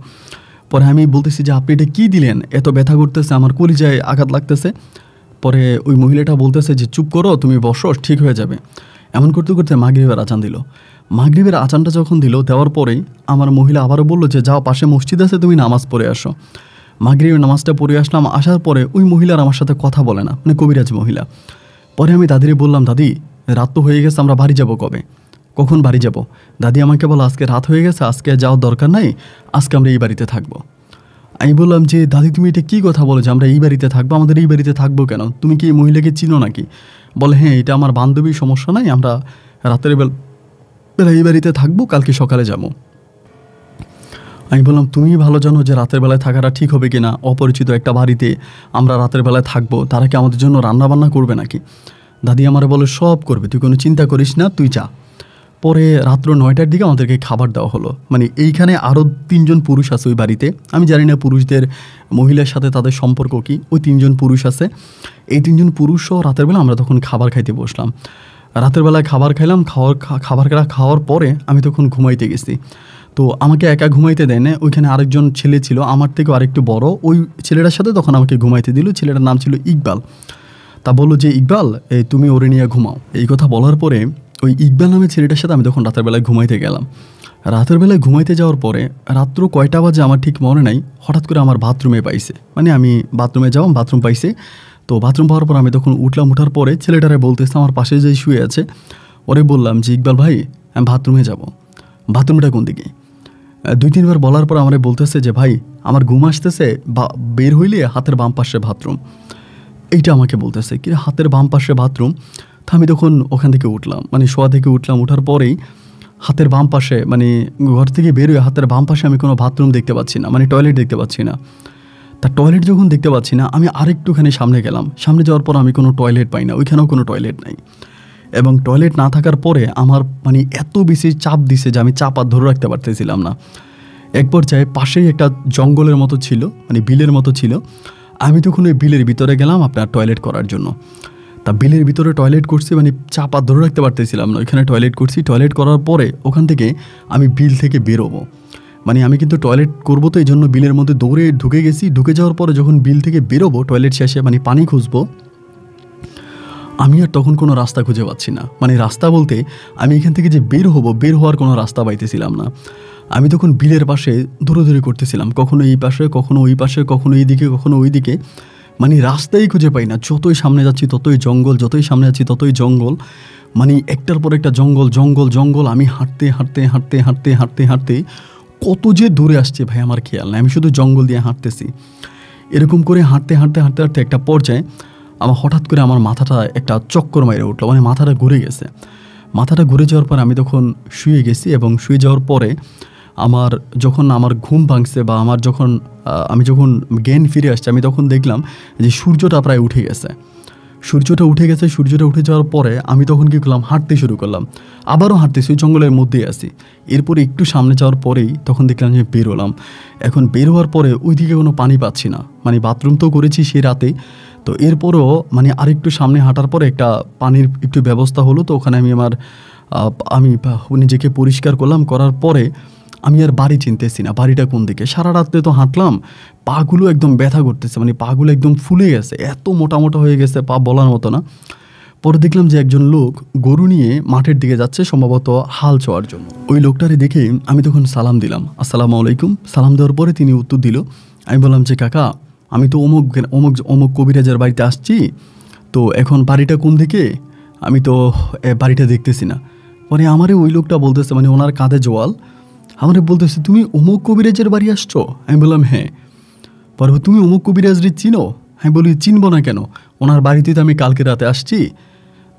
পরে আমি বলতেছি যে আপনি এটা কী দিলেন, এত ব্যথা করতেছে, আমার কলিজায় আঘাত লাগতেছে। পরে ওই মহিলাটা বলতেছে যে চুপ করো, তুমি বসো, ঠিক হয়ে যাবে। এমন করতে করতে মাগরিবের আজান দিল। মাগরিবের আজানটা যখন দেওয়ার পরেই আমার মহিলা আবারও বললো যে যাও পাশে মসজিদ আছে, তুমি নামাজ পড়ে আসো। মাগরিবের নামাজটা পড়ে আসলাম। আসার পরে ওই মহিলার আমার সাথে কথা বলে না, মানে কবিরাজ মহিলা। পরে আমি দাদিরে বললাম, দাদি রাত তো হয়ে গেছে, আমরা বাড়ি যাব কবে, কখন বাড়ি যাব? দাদি আমাকে বলো আজকে রাত হয়ে গেছে, আজকে যাওয়ার দরকার নাই, আজকে আমরা এই বাড়িতে থাকবো। আমি বললাম যে দাদি তুমি এটা কী কথা বলো যে আমরা এই বাড়িতে থাকবো? আমাদের এই বাড়িতে থাকবো কেন? তুমি কি এই মহিলাকে চিনো নাকি? বলে হ্যাঁ, এটা আমার বান্ধবী, সমস্যা নাই, আমরা রাতের বেলা এই বাড়িতে থাকবো, কালকে সকালে যাবো। আমি বললাম তুমি ভালো জানো যে রাতের বেলায় থাকাটা ঠিক হবে কিনা, অপরিচিত একটা বাড়িতে আমরা রাতের বেলায় থাকবো, তারা কি আমাদের জন্য রান্না বান্না করবে নাকি? দাদি আমারে বলে সব করবে, তুই কোনো চিন্তা করিস না, তুই যা। পরে রাত্র 9টার দিকে আমাদেরকে খাবার দেওয়া হলো। মানে এইখানে আরও 3জন পুরুষ আছে ওই বাড়িতে, আমি জানি না পুরুষদের মহিলার সাথে তাদের সম্পর্ক কী। ওই 3জন পুরুষ আছে, এই 3জন পুরুষ সহ রাতের বেলা আমরা তখন খাবার খাইতে বসলাম। রাতের বেলায় খাবার খাইলাম। খাওয়ার পরে আমি তখন ঘুমাইতে গেছি। তো আমাকে একা ঘুমাইতে দেয় না, ওইখানে আরেকজন ছেলে ছিল আমার থেকেও আরেকটু বড়, ওই ছেলেটার সাথে তখন আমাকে ঘুমাইতে দিল। ছেলেটার নাম ছিল ইকবাল। তা বললো যে ইকবাল তুমি ওরে নিয়ে ঘুমাও। এই কথা বলার পরে ওই ইকবাল নামে ছেলেটার সাথে আমি তখন রাতের বেলায় ঘুমাইতে গেলাম। রাতের বেলায় ঘুমাইতে যাওয়ার পরে রাত্র কয়টা বাজে আমার ঠিক মনে নাই, হঠাৎ করে আমার বাথরুমে পাইছে, মানে আমি বাথরুমে যাওয়াম, বাথরুম পাইছে। তো বাথরুম পাওয়ার পর আমি তখন উঠলাম। উঠার পরে ছেলেটারে বলতেছে, আমার পাশে যে শুয়ে আছে ওরে বললাম যে ইকবাল ভাই আমি বাথরুমে যাব, বাথরুমটা কোন দিকে? 2-3বার বলার পর আমারে বলতেছে যে ভাই আমার ঘুম আসতেছে, বের হইলে হাতের বাম পাশে বাথরুম। এইটা আমাকে বলতেছে কি হাতের বাম পাশে বাথরুম। তো আমি তখন ওখান থেকে উঠলাম, মানে শোয়া থেকে উঠলাম। ওঠার পরেই হাতের বাম পাশে, মানে ঘর থেকে বেরোয় হাতের বাম পাশে আমি কোনো বাথরুম দেখতে পাচ্ছি না, মানে টয়লেট দেখতে পাচ্ছি না। তা টয়লেট যখন দেখতে পাচ্ছি না, আমি আরেকটুখানি সামনে গেলাম। সামনে যাওয়ার পর আমি কোনো টয়লেট পাই না, ওইখানেও কোনো টয়লেট নাই। এবং টয়লেট না থাকার পরে আমার মানে এত বেশি চাপ দিছে যে আমি চাপ আর ধরে রাখতে পারতেছিলাম না। এক পর্যায়ে পাশেই একটা জঙ্গলের মতো ছিল, মানে বিলের মতো ছিল। আমি তখন ওই বিলের ভিতরে গেলাম আপনার টয়লেট করার জন্য। তা বিলের ভিতরে টয়লেট করছি, মানে চাপ আর ধরে রাখতে পারতেছিলাম না, ওইখানে টয়লেট করছি। টয়লেট করার পরে ওখান থেকে আমি বিল থেকে বেরোবো, মানে আমি কিন্তু টয়লেট করবো, তো এই জন্য বিলের মধ্যে দৌড়ে ঢুকে গেছি। ঢুকে যাওয়ার পরে যখন বিল থেকে বেরোবো টয়লেট শেষে, মানে পানি খুঁজবো, আমি আর তখন কোনো রাস্তা খুঁজে পাচ্ছি না। মানে রাস্তা বলতে আমি এখান থেকে যে বের হওয়ার কোনো রাস্তা পাইতেছিলাম না। আমি তখন বিলের পাশে দৌড়াদৌড়ি করতেছিলাম, কখনো এই পাশে, কখনো ওই পাশে, কখনো এই দিকে, কখনো ওই দিকে, মানে রাস্তাই খুঁজে পাই না। যতই সামনে যাচ্ছি ততই জঙ্গল, যতই সামনে যাচ্ছি ততই জঙ্গল, মানে একটার পর একটা জঙ্গল জঙ্গল জঙ্গল। আমি হাঁটতে হাঁটতে হাঁটতে হাঁটতে হাঁটতে হাঁটতে কত যে দূরে আসছে ভাই আমার খেয়াল নেই, আমি শুধু জঙ্গল দিয়ে হাঁটতেছি। এরকম করে হাঁটতে হাঁটতে হাঁটতে হাঁটতে একটা পর্যায়ে আমার হঠাৎ করে আমার মাথাটা একটা চক্কর মাইরে উঠলো, মানে মাথাটা ঘুরে গেছে। মাথাটা ঘুরে যাওয়ার পর আমি তখন শুয়ে গেছি, এবং শুয়ে যাওয়ার পরে যখন আমার ঘুম ভাঙছে বা আমি যখন জ্ঞান ফিরে আসছে, আমি তখন দেখলাম যে সূর্যটা প্রায় উঠে গেছে। সূর্যটা উঠে যাওয়ার পরে আমি তখন কী করলাম, হাঁটতে শুরু করলাম। আবারও হাঁটতেছি, ওই জঙ্গলের মধ্যেই আছি। এরপরে একটু সামনে যাওয়ার পরেই তখন দেখলাম যে বেরোলাম। এখন বের হওয়ার পরে ওইদিকে কোনো পানি পাচ্ছি না, মানে বাথরুম তো করেছি সেই রাতে, তো এরপরও মানে আরেকটু সামনে হাঁটার পরে একটা পানির একটু ব্যবস্থা হলো। তো ওখানে আমি নিজেকে পরিষ্কার করলাম, করার পরে আমি আর বাড়ি চিনতেছি না, বাড়িটা কোন দিকে। সারা রাত্রে তো হাঁটলাম, পাগুলো একদম ব্যথা করতেছে, মানে পাগুলো একদম ফুলে গেছে, এত মোটা মোটা হয়ে গেছে পা, বলার মতো না। পরে দেখলাম যে একজন লোক গরু নিয়ে মাঠের দিকে যাচ্ছে, সম্ভবত হাল ছোঁয়ার জন্য। ওই লোকটারে দেখে আমি তখন সালাম দিলাম, আসসালামু আলাইকুম। সালাম দেওয়ার পরে তিনি উত্তর দিল। আমি বললাম যে কাকা, আমি তো অমুক অমুক অমুক কবিরাজের বাড়িতে আসছি, তো এখন বাড়িটা কোন দিকে, আমি তো বাড়িটা দেখতেছি না। পরে আমারে ওই লোকটা বলতেছে, মানে ওনার কাঁধে জোয়াল, আমারে বলতেছে তুমি অমুক কবিরাজের বাড়ি আসছো? আমি বললাম হ্যাঁ। পরে তুমি অমুক কবিরাজরে চিনো? আমি বলি চিনবো না কেন, ওনার বাড়িতে তো আমি কালকে রাতে আসছি,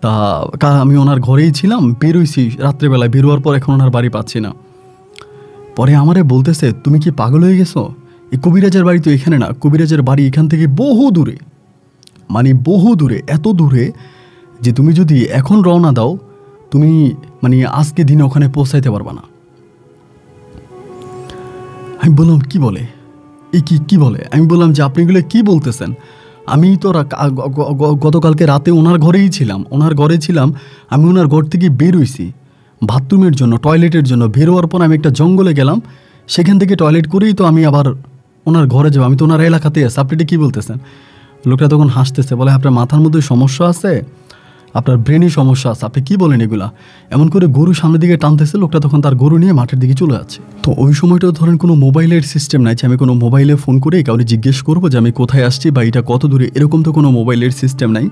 তা আমি ওনার ঘরেই ছিলাম, বেরোইছি রাত্রেবেলায়, বেরোয়ার পর এখন ওনার বাড়ি পাচ্ছি না। পরে আমারে বলতেছে তুমি কি পাগল হয়ে গেছো, এই কবিরাজের বাড়ি তো এখানে না, কবিরাজের বাড়ি এখান থেকে বহু দূরে, মানে বহু দূরে, এত দূরে যে তুমি যদি এখন রওনা দাও, তুমি মানে আজকে দিনে ওখানে পৌঁছাইতে পারবা না। আমি বললাম কি বলে, এই কি বলে? আমি বললাম যে আপনি এগুলো কী বলতেছেন, আমি তো গতকালকে রাতে ওনার ঘরেই ছিলাম, ওনার ঘরে ছিলাম, আমি ওনার ঘর থেকে বেরোইছি বাথরুমের জন্য, টয়লেটের জন্য। বেরোয়ার পর আমি একটা জঙ্গলে গেলাম, সেখান থেকে টয়লেট করেই তো আমি আবার ওনার ঘরে যাবো, আমি তো ওনার এলাকাতেই আছি, আপনি এটা কী বলতেছেন? লোকটা তখন হাসতেছে, বলে আপনার মাথার মধ্যে সমস্যা আছে, আপনার ব্রেনে সমস্যা আছে, আপনি কী বলেন এগুলা? এমন করে গরু সামনের দিকে টানতেছে। লোকটা তখন তার গরু নিয়ে মাঠের দিকে চলে যাচ্ছে। তো ওই সময়টাও ধরেন কোনো মোবাইলের সিস্টেম নাই যে আমি কোনো মোবাইলে ফোন করে কাউকে জিজ্ঞেস করবো যে আমি কোথায় আসছি বা এটা কত দূরে, এরকম তো কোনো মোবাইলের সিস্টেম নাই।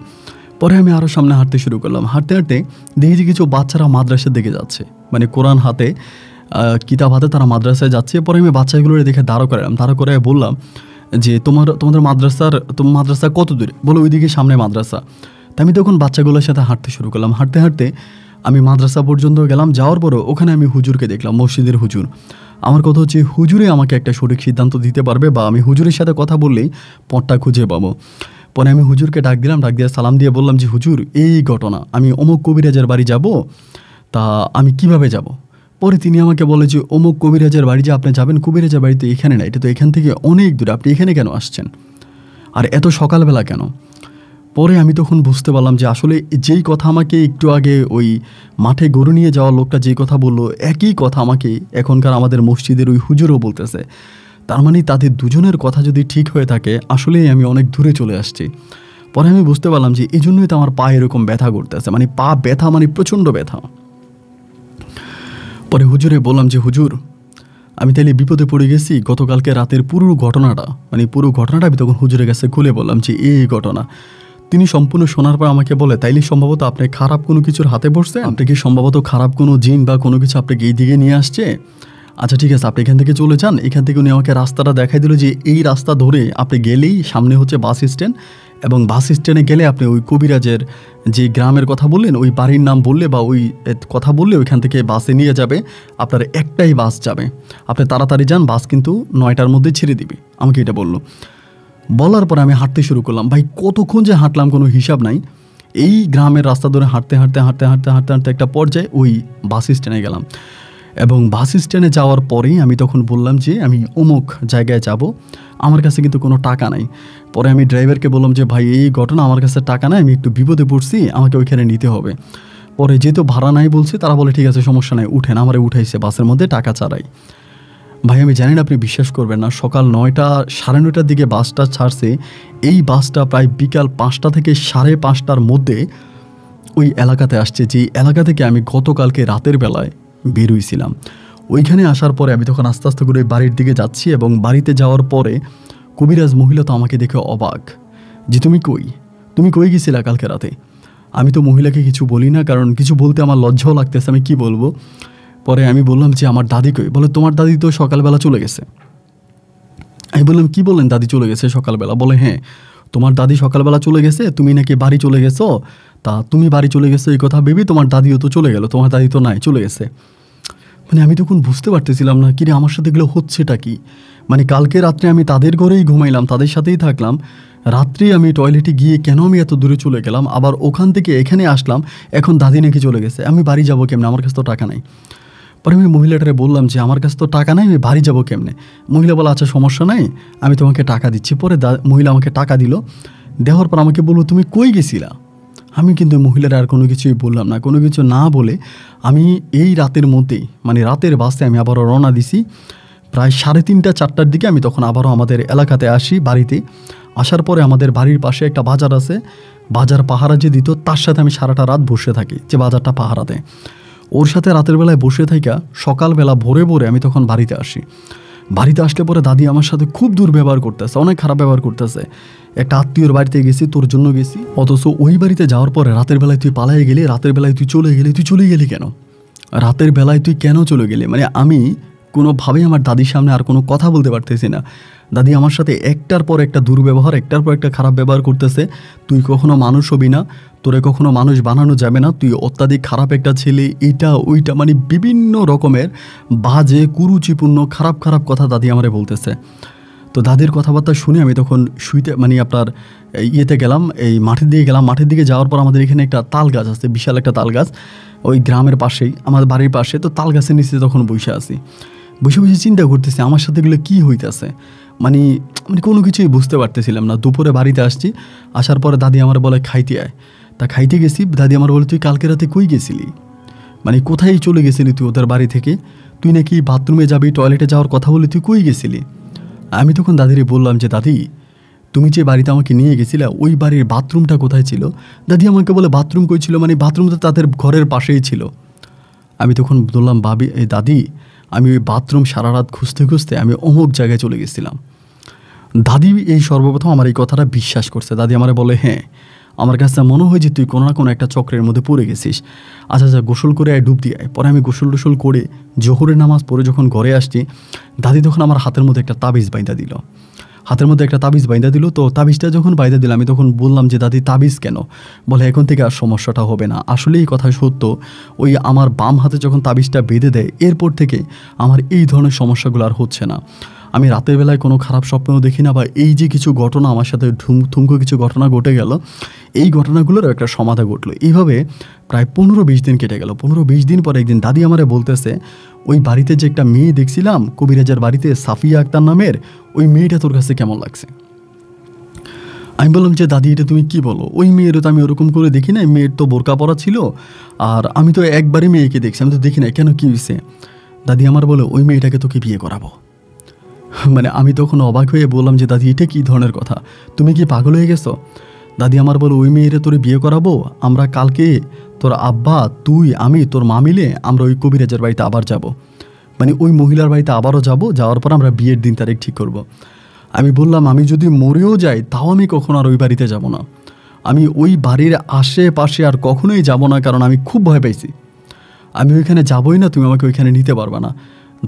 পরে আমি আরও সামনে হাঁটতে শুরু করলাম। হাঁটতে হাঁটতে দেখি যে কিছু বাচ্চারা মাদ্রাসার দিকে যাচ্ছে, মানে কোরআন হাতে, কিতাব হাতে, তারা মাদ্রাসায় যাচ্ছে। পরে আমি বাচ্চাগুলোর দেখে দাঁড়ো করে বললাম যে তোমাদের মাদ্রাসা কত দূরে? বলো ওইদিকে সামনে মাদ্রাসা। তা আমি তখন বাচ্চাগুলোর সাথে হাঁটতে শুরু করলাম। হাঁটতে হাঁটতে আমি মাদ্রাসা পর্যন্ত গেলাম। যাওয়ার পরও ওখানে আমি হুজুরকে দেখলাম, মসজিদের হুজুর। আমার কথা হচ্ছে হুজুরে আমাকে একটা সঠিক সিদ্ধান্ত দিতে পারবে, বা আমি হুজুরের সাথে কথা বললেই পথটা খুঁজে পাবো। পরে আমি হুজুরকে ডাক দিয়ে সালাম দিয়ে বললাম যে হুজুর, এই ঘটনা, আমি অমুক কবিরাজের বাড়ি যাব, তা আমি কিভাবে যাব? পরে তিনি আমাকে বলে যে অমুক কবিরাজের বাড়ি যে আপনি যাবেন, কবিরাজের বাড়ি তো এখানে না, এটা তো এখান থেকে অনেক দূরে, আপনি এখানে কেন আসছেন, আর এত সকালবেলা কেন? পরে আমি তখন বুঝতে পারলাম যে আসলে যেই কথা আমাকে একটু আগে ওই মাঠে গরু নিয়ে যাওয়া লোকটা যেই কথা বললো, একই কথা আমাকে এখনকার আমাদের মসজিদের ওই হুজুরও বলতেছে। তার মানে তাদের দুজনের কথা যদি ঠিক হয়ে থাকে, আসলেই আমি অনেক দূরে চলে আসছি। পরে আমি বুঝতে পারলাম যে এই জন্যই তো আমার পা এরকম ব্যথা করতেছে, মানে পা ব্যথা, মানে প্রচণ্ড ব্যথা। পরে হুজুরে বললাম যে হুজুর, আমি তাইলে বিপদে পড়ে গেছি। গতকালকে রাতের পুরো ঘটনাটা আমি তখন হুজুরের কাছে খুলে বললাম যে এই ঘটনা। তিনি সম্পূর্ণ শোনার পর আমাকে বলে, তাইলে সম্ভবত আপনি খারাপ কোনো কিছুর হাতে পড়ছে, আপনাকে সম্ভবত খারাপ কোনো জিন বা কোনো কিছু আপনাকে এই দিকে নিয়ে আসছে। আচ্ছা ঠিক আছে, আপনি এখান থেকে চলে যান। এখান থেকে উনি আমাকে রাস্তাটা দেখাই দিল যে এই রাস্তা ধরে আপনি গেলেই সামনে হচ্ছে বাস স্ট্যান্ড, এবং বাস স্ট্যান্ডে গেলে আপনি ওই কবিরাজের যে গ্রামের কথা বললেন, ওই বাড়ির নাম বললে বা ওই কথা বললে ওইখান থেকে বাসে নিয়ে যাবে। আপনার একটাই বাস যাবে, আপনি তাড়াতাড়ি যান, বাস কিন্তু 9টার মধ্যে ছেড়ে দিবে। আমাকে এটা বললো। বলার পরে আমি হাঁটতে শুরু করলাম। ভাই কতক্ষণ যে হাঁটলাম কোনো হিসাব নাই। এই গ্রামের রাস্তা ধরে হাঁটতে একটা পর্যায়ে ওই বাস স্ট্যান্ডে গেলাম, এবং বাস স্ট্যান্ডে যাওয়ার পরেই আমি তখন বললাম যে আমি অমুক জায়গায় যাব, আমার কাছে কিন্তু কোনো টাকা নাই। পরে আমি ড্রাইভারকে বললাম যে ভাই এই ঘটনা, আমার কাছে টাকা নাই, আমি একটু বিপদে পড়ছি, আমাকে ওইখানে নিতে হবে। পরে যেহেতু ভাড়া নাই বলছে, তারা বলে ঠিক আছে সমস্যা নাই, উঠেন। আমারে উঠাইছে বাসের মধ্যে টাকা ছাড়াই। ভাই আমি জানি না আপনি বিশ্বাস করবেন না, সকাল 9টা 9:30টার দিকে বাসটা ছাড়ছে। এই বাসটা প্রায় বিকাল 5টা থেকে 5:30টার মধ্যে ওই এলাকাতে আসছে, যে এলাকা থেকে আমি গতকালকে রাতের বেলায় বেরোইছিলাম। ওইখানে আসার পরে আমি তখন আস্তে আস্তে করে বাড়ির দিকে যাচ্ছি, এবং বাড়িতে যাওয়ার পরে কবিরাজ মহিলা তো আমাকে দেখে অবাক, যে তুমি কই গেছিলা কালকে রাতে? আমি তো মহিলাকে কিছু বলি না, কারণ কিছু বলতে আমার লজ্জাও লাগতেছে, আমি কি বলবো। পরে আমি বললাম যে আমার দাদি কই? বলে তোমার দাদি তো সকালবেলা চলে গেছে। আমি বললাম কী বলেন দাদি চলে গেছে সকালবেলা? বলে হ্যাঁ, তোমার দাদি সকালবেলা চলে গেছে, তুমি নাকি বাড়ি চলে গেছো, তা তুমি বাড়ি চলে গেছো এই কথা ভেবে তোমার দাদিও তো চলে গেল, তোমার দাদি তো নাই, চলে গেছে। মানে আমি তখন বুঝতে পারতেছিলাম না কিরে আমার সাথে এগুলো হচ্ছেটা কি। মানে কালকে রাত্রে আমি তাদের ঘরেই ঘুমাইলাম, তাদের সাথেই থাকলাম, রাত্রে আমি টয়লেটে গিয়ে কেন আমি এত দূরে চলে গেলাম, আবার ওখান থেকে এখানে আসলাম, এখন দাদি নাকি চলে গেছে, আমি বাড়ি যাবো কেমনে, আমার কাছে তো টাকা নাই। পরে আমি মহিলাটারে বললাম যে আমার কাছে তো টাকা নাই, আমি বাড়ি যাবো কেমনে? মহিলা বলে আচ্ছা সমস্যা নাই, আমি তোমাকে টাকা দিচ্ছি। পরে মহিলা আমাকে টাকা দিল, দেওয়ার পর আমাকে বললো তুমি কই গেছিলা? আমি কিন্তু মহিলারা আর কোনো কিছুই বললাম না, কোনো কিছু না বলে আমি এই রাতের মধ্যেই, মানে রাতের বাসে আমি আবারও রওনা দিছি। প্রায় 3:30 4টার দিকে আমি তখন আবারও আমাদের এলাকাতে আসি বাড়িতে। আসার পরে আমাদের বাড়ির পাশে একটা বাজার আছে, বাজার পাহারা যে দিত তার সাথে আমি সারাটা রাত বসে থাকি, যে বাজারটা পাহারা দেয়, ওর সাথে রাতের বেলায় বসে থাকা সকালবেলা ভোরে ভোরে আমি তখন বাড়িতে আসি। বাড়িতে আসলে পরে দাদি আমার সাথে খুব দুর্ব্যবহার করতেছে, অনেক খারাপ ব্যবহার করতেছে। একটা আত্মীয়র বাড়িতে গেছি, তোর জন্য গেছি, অথচ ওই বাড়িতে যাওয়ার পরে রাতের বেলায় তুই পালাই গেলি, রাতের বেলায় তুই চলে গেলি কেন? রাতের বেলায় তুই কেন চলে গেলি? মানে আমি কোনোভাবেই আমার দাদির সামনে আর কোনো কথা বলতে পারতেছি না। দাদি আমার সাথে একটার পর একটা দুর্ব্যবহার, একটার পর একটা খারাপ ব্যবহার করতেছে। তুই কখনো মানুষ হবি না, তোরে কখনো মানুষ বানানো যাবে না, তুই অত্যাধিক খারাপ একটা ছেলে, এইটা ওইটা, মানে বিভিন্ন রকমের বাজে কুরুচিপূর্ণ খারাপ খারাপ কথা দাদি আমারে বলতেছে। তো দাদির কথাবার্তা শুনে আমি তখন শুইতে, মানে আপনার ইয়েতে গেলাম, এই মাঠের দিকে গেলাম। মাঠের দিকে যাওয়ার পর আমাদের এখানে একটা তাল গাছ আছে, বিশাল একটা তাল গাছ, ওই গ্রামের পাশেই, আমাদের বাড়ির পাশে। তো তাল গাছের নিচে তখন বসে আছি, বসে বসে চিন্তা করতেছি আমার সাথে এগুলো কী হইতেছে। মানে মানে কোনো কিছুই বুঝতে পারতেছিলাম না। দুপুরে বাড়িতে আসছি, আসার পরে দাদি আমার বলে খাইতে আয়। তা খাইতে গেছি, দাদি আমার বলে তুই কালকে রাতে কই গেছিলি, মানে কোথায় চলে গেছিলি তুই ওদের বাড়ি থেকে? তুই নাকি বাথরুমে যাবি, টয়লেটে যাওয়ার কথা বলে তুই কই গেছিলি? আমি তখন দাদিরে বললাম যে দাদি তুমি যে বাড়িতে আমাকে নিয়ে গেছিলে ওই বাড়ির বাথরুমটা কোথায় ছিল? দাদি আমাকে বলে বাথরুম কই ছিল, মানে বাথরুম তো তাদের ঘরের পাশেই ছিল। আমি তখন বললাম এই দাদি আমি ওই বাথরুম সারা রাত খুঁজতে খুঁজতে আমি অমুক জায়গায় চলে গেছিলাম। দাদি এই সর্বপ্রথম আমার এই কথাটা বিশ্বাস করছে। দাদি আমারে বলে হ্যাঁ, আমার কাছে মনে হয় যে তুই কোনো না কোনো একটা চক্রের মধ্যে পড়ে গেছিস। আচ্ছা আচ্ছা গোসল করে আয়, ডুব দিয়ে আয়। পরে আমি গোসল টোসল করে জোহরের নামাজ পড়ে যখন ঘরে আসছি, দাদি তখন আমার হাতের মধ্যে একটা তাবিজ বাইন্দা দিল, হাতের মধ্যে একটা তাবিজ বাইন্দা দিল। তো তাবিজটা যখন বাইন্দা দিল আমি তখন বললাম যে দাদি তাবিজ কেন? বলে এখন থেকে আর সমস্যাটা হবে না। আসলে এই কথা সত্য, ওই আমার বাম হাতে যখন তাবিজটা বেঁধে দেয় এরপর থেকে আমার এই ধরনের সমস্যাগুলো আর হচ্ছে না। আমি রাতের বেলায় কোনো খারাপ স্বপ্নও দেখি না, বা এই যে কিছু ঘটনা আমার সাথে থুমকো কিছু ঘটনা ঘটে গেল, এই ঘটনাগুলোরও একটা সমাধা ঘটলো। এইভাবে প্রায় 15-20 দিন কেটে গেল। 15-20 দিন পরে একদিন দাদি আমারে বলতেছে ওই বাড়িতে যে একটা মেয়ে দেখছিলাম কবিরাজের বাড়িতে, সাফিয়া আক্তার নামের, ওই মেয়েটা তোর কাছে কেমন লাগছে? আমি বললাম যে দাদি এটা তুমি কি বলো, ওই মেয়েরও তো আমি ওরকম করে দেখি না, মেয়ের তো বোরকা পরা ছিল, আর আমি তো একবারই মেয়েকে দেখছি, আমি তো দেখি না, কেন কী হয়েছে? দাদি আমার বলে ওই মেয়েটাকে তোকে বিয়ে করাবো। মানে আমি তখন অবাক হয়ে বললাম যে দাদি এটা কী ধরনের কথা, তুমি কি পাগল হয়ে গেছো? দাদি আমার বলে ওই মেয়েরে তোরে বিয়ে করাবো, আমরা কালকে তোর আব্বা, তুই, আমি, তোর মা মিলে আমরা ওই কবিরাজের বাড়িতে আবার যাব, মানে ওই মহিলার বাড়িতে আবারও যাব, যাওয়ার পর আমরা বিয়ের দিন তারিখ ঠিক করব। আমি বললাম আমি যদি মরেও যাই তাও আমি কখনো আর ওই বাড়িতে যাব না, আমি ওই বাড়ির আশেপাশে আর কখনোই যাব না, কারণ আমি খুব ভয় পাইছি, আমি ওইখানে যাবই না, তুমি আমাকে ওইখানে নিতে পারবা না।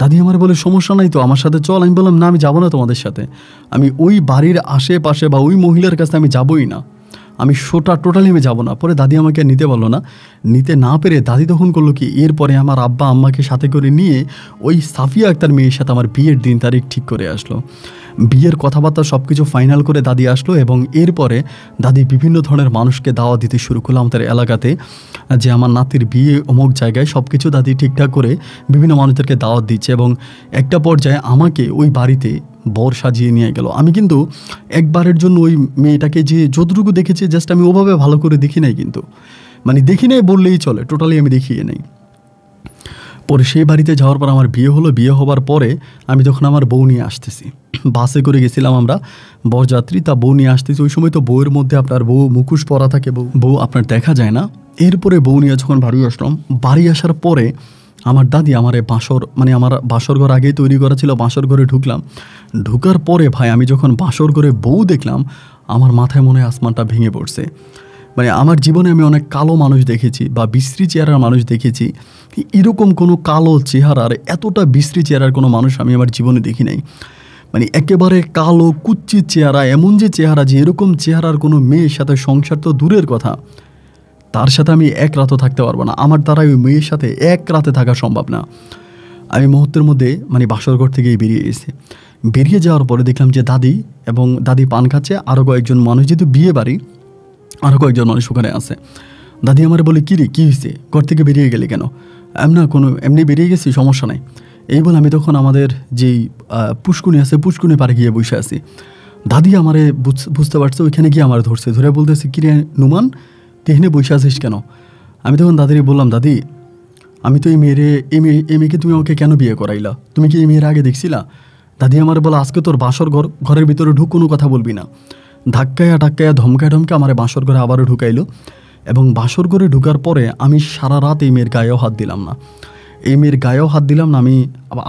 দাদি আমার বলে সমস্যা নাই তো, আমার সাথে চল। আমি বললাম না আমি যাবো না তোমাদের সাথে, আমি ওই বাড়ির আশেপাশে বা ওই মহিলার কাছে আমি যাবই না, আমি টোটালি আমি যাবো না। পরে দাদি আমাকে নিতে পারলো না, নিতে না পেরে দাদি তখন করলো কি, এরপরে আমার আব্বা আম্মাকে সাথে করে নিয়ে ওই সাফিয়া আক্তার মেয়ের সাথে আমার বিয়ের দিন তারিখ ঠিক করে আসলো। বিয়ের কথাবার্তা সব কিছু ফাইনাল করে দাদি আসলো, এবং এরপরে দাদি বিভিন্ন ধরনের মানুষকে দাওয়াত দিতে শুরু করলো আমাদের এলাকাতে, যে আমার নাতির বিয়ে অমুক জায়গায়, সব কিছু দাদি ঠিকঠাক করে বিভিন্ন মানুষদেরকে দাওয়াত দিচ্ছে, এবং একটা পর্যায়ে আমাকে ওই বাড়িতে বর সাজিয়ে নিয়ে গেল। আমি কিন্তু একবারের জন্য ওই মেয়েটাকে যে যতটুকু দেখেছি জাস্ট আমি ওভাবে ভালো করে দেখি নাই, কিন্তু মানে দেখি নাই বললেই চলে, টোটালি আমি দেখিয়ে নেই। পরে সেই বাড়িতে যাওয়ার পর আমার বিয়ে হলো। বিয়ে হবার পরে আমি যখন আমার বউ নিয়ে আসতেছি, বাসে করে গেছিলাম আমরা বরযাত্রী, তা বউ নিয়ে আসতেছি, ওই সময় তো বউয়ের মধ্যে আপনার বউ মুখোশ পরা থাকে, বউ আপনার দেখা যায় না। এরপরে বউ নিয়ে যখন বাড়ি আসলাম, বাড়ি আসার পরে আমার দাদি আমার আমার বাসর ঘর আগেই তৈরি করা ছিল, বাসর ঘরে ঢুকলাম। ঢুকার পরে ভাই আমি যখন বাসর ঘরে বউ দেখলাম, আমার মাথায় মনে হয় আসমানটা ভেঙে পড়ছে। মানে আমার জীবনে আমি অনেক কালো মানুষ দেখেছি বা বিশ্রী চেহারার মানুষ দেখেছি, এরকম কোনো কালো চেহারার এতটা বিশ্রী চেহারার কোনো মানুষ আমি আমার জীবনে দেখি নাই। মানে একেবারে কালো কুচ্ছিত চেহারা, এমন যে চেহারা যে এরকম চেহারার কোনো মেয়ের সাথে সংসার তো দূরের কথা, তার সাথে আমি এক রাতও থাকতে পারবো না। আমার দ্বারা ওই মেয়ের সাথে এক রাতে থাকা সম্ভব না। আমি মুহূর্তের মধ্যে মানে বাসরঘর থেকেই বেরিয়ে গেছি। বেরিয়ে যাওয়ার পরে দেখলাম যে দাদি পান খাচ্ছে, আরও কয়েকজন মানুষ, যেহেতু বিয়ে বাড়ি, আরও কয়েকজন মানুষ ওখানে আছে। দাদি আমার বলে, কী রে, কী হয়েছে, ঘর থেকে বেরিয়ে গেলি কেন? এমনি বেরিয়ে গেছি, সমস্যা নাই। এই বলে আমি তখন আমাদের যেই পুষ্কুনি আছে, পুষ্কুনি পাড়ে গিয়ে বসে আছি। দাদি আমারে বুঝতে পারছে, ওইখানে গিয়ে আমার ধরছে, ধরে বলতেছে, কী রে নুমান, তুই এখানে বসে আছিস কেন? আমি তখন দাদিরে বললাম, দাদি আমি তো এই মেয়েকে তুমি আমাকে কেন বিয়ে করাইলা? তুমি কি এই মেয়ের আগে দেখছিলা? দাদি আমার বলে, আজকে তোর ঘরের ভিতরে কোনো কথা বলবি না। ধাক্কায়া ধমকায় আমার বাসর ঘরে আবারও ঢুকাইলো। এবং বাসর ঘরে ঢুকার পরে আমি সারা রাত এই মেয়ের গায়েও হাত দিলাম না। আমি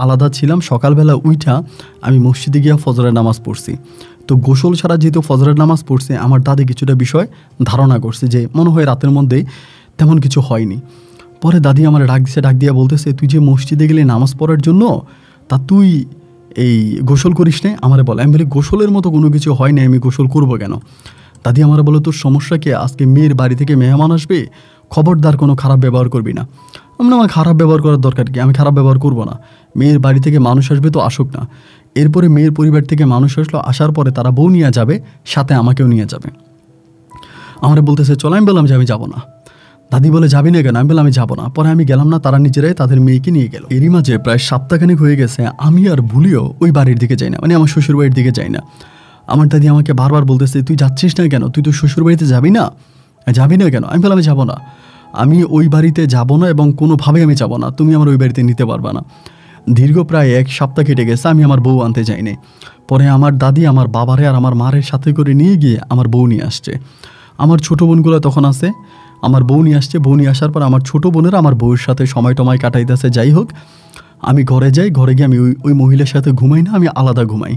আলাদা ছিলাম। সকালবেলা উইঠা আমি মসজিদে গিয়া ফজরের নামাজ পড়ছি। তো গোসল ছাড়া যেহেতু ফজরের নামাজ পড়ছে, আমার দাদি কিছুটা বিষয় ধারণা করছে যে মনে হয় রাতের মধ্যে তেমন কিছু হয়নি। পরে দাদি আমার ডাক দিয়ে বলতেছে, তুই যে মসজিদে গেলে নামাজ পড়ার জন্য, তা তুই এই গোসল করিস না? আমারে বলে। আমি বলি, গোসলের মতো কোনো কিছু হয় না, আমি গোসল করবো কেন? দাদি আমার বলে, তোর সমস্যা কি? আজকে মেয়ের বাড়ি থেকে মেহমান আসবে, খবরদার কোনো খারাপ ব্যবহার করবি না। আমার খারাপ ব্যবহার করার দরকার কি? আমি খারাপ ব্যবহার করবো না। মেয়ের বাড়ি থেকে মানুষ আসবে তো আসুক না। এরপরে মেয়ের পরিবার থেকে মানুষ আসলো, আসার পরে তারা বউ নিয়ে যাবে, সাথে আমাকেও নিয়ে যাবে। আমার বলতেছে চল। আমি বললাম যে আমি যাবো না। দাদি বলে, যাবি না কেন? আমি বললাম আমি যাবো না। পরে আমি গেলাম না, তারা নিজেরাই তাদের মেয়েকে নিয়ে গেল। এরই মাঝে প্রায় সপ্তাহখানেক হয়ে গেছে, আমি আর ভুলেও ওই বাড়ির দিকে যাই না, মানে আমার শ্বশুর বাড়ির দিকে যাই না। আমার দাদি আমাকে বারবার বলতেছে, তুই যাচ্ছিস না কেন? তুই তো শ্বশুর বাড়িতে যাবি না কেন? আমি বললাম আমি যাবো না, আমি ওই বাড়িতে যাবো না এবং কোনোভাবেই আমি যাবো না, তুমি আমার ওই বাড়িতে নিতে পারবা না। দীর্ঘ প্রায় 1 সপ্তাহ কেটে গেছে, আমি আমার বউ আনতে যাইনি। পরে আমার দাদি আমার বাবারে আর আমার মায়ের সাথে করে নিয়ে গিয়ে আমার বউ নিয়ে আসছে। আমার ছোটো বোনগুলো তখন আছে, আমার বউ নিয়ে আসছে। বউ নিয়ে আসার পর আমার ছোটো বোনেরা আমার বউয়ের সাথে সময় কাটাইতেছে। যাই হোক, আমি ঘরে যাই। ঘরে গিয়ে আমি ওই মহিলার সাথে ঘুমাই না, আমি আলাদা ঘুমাই।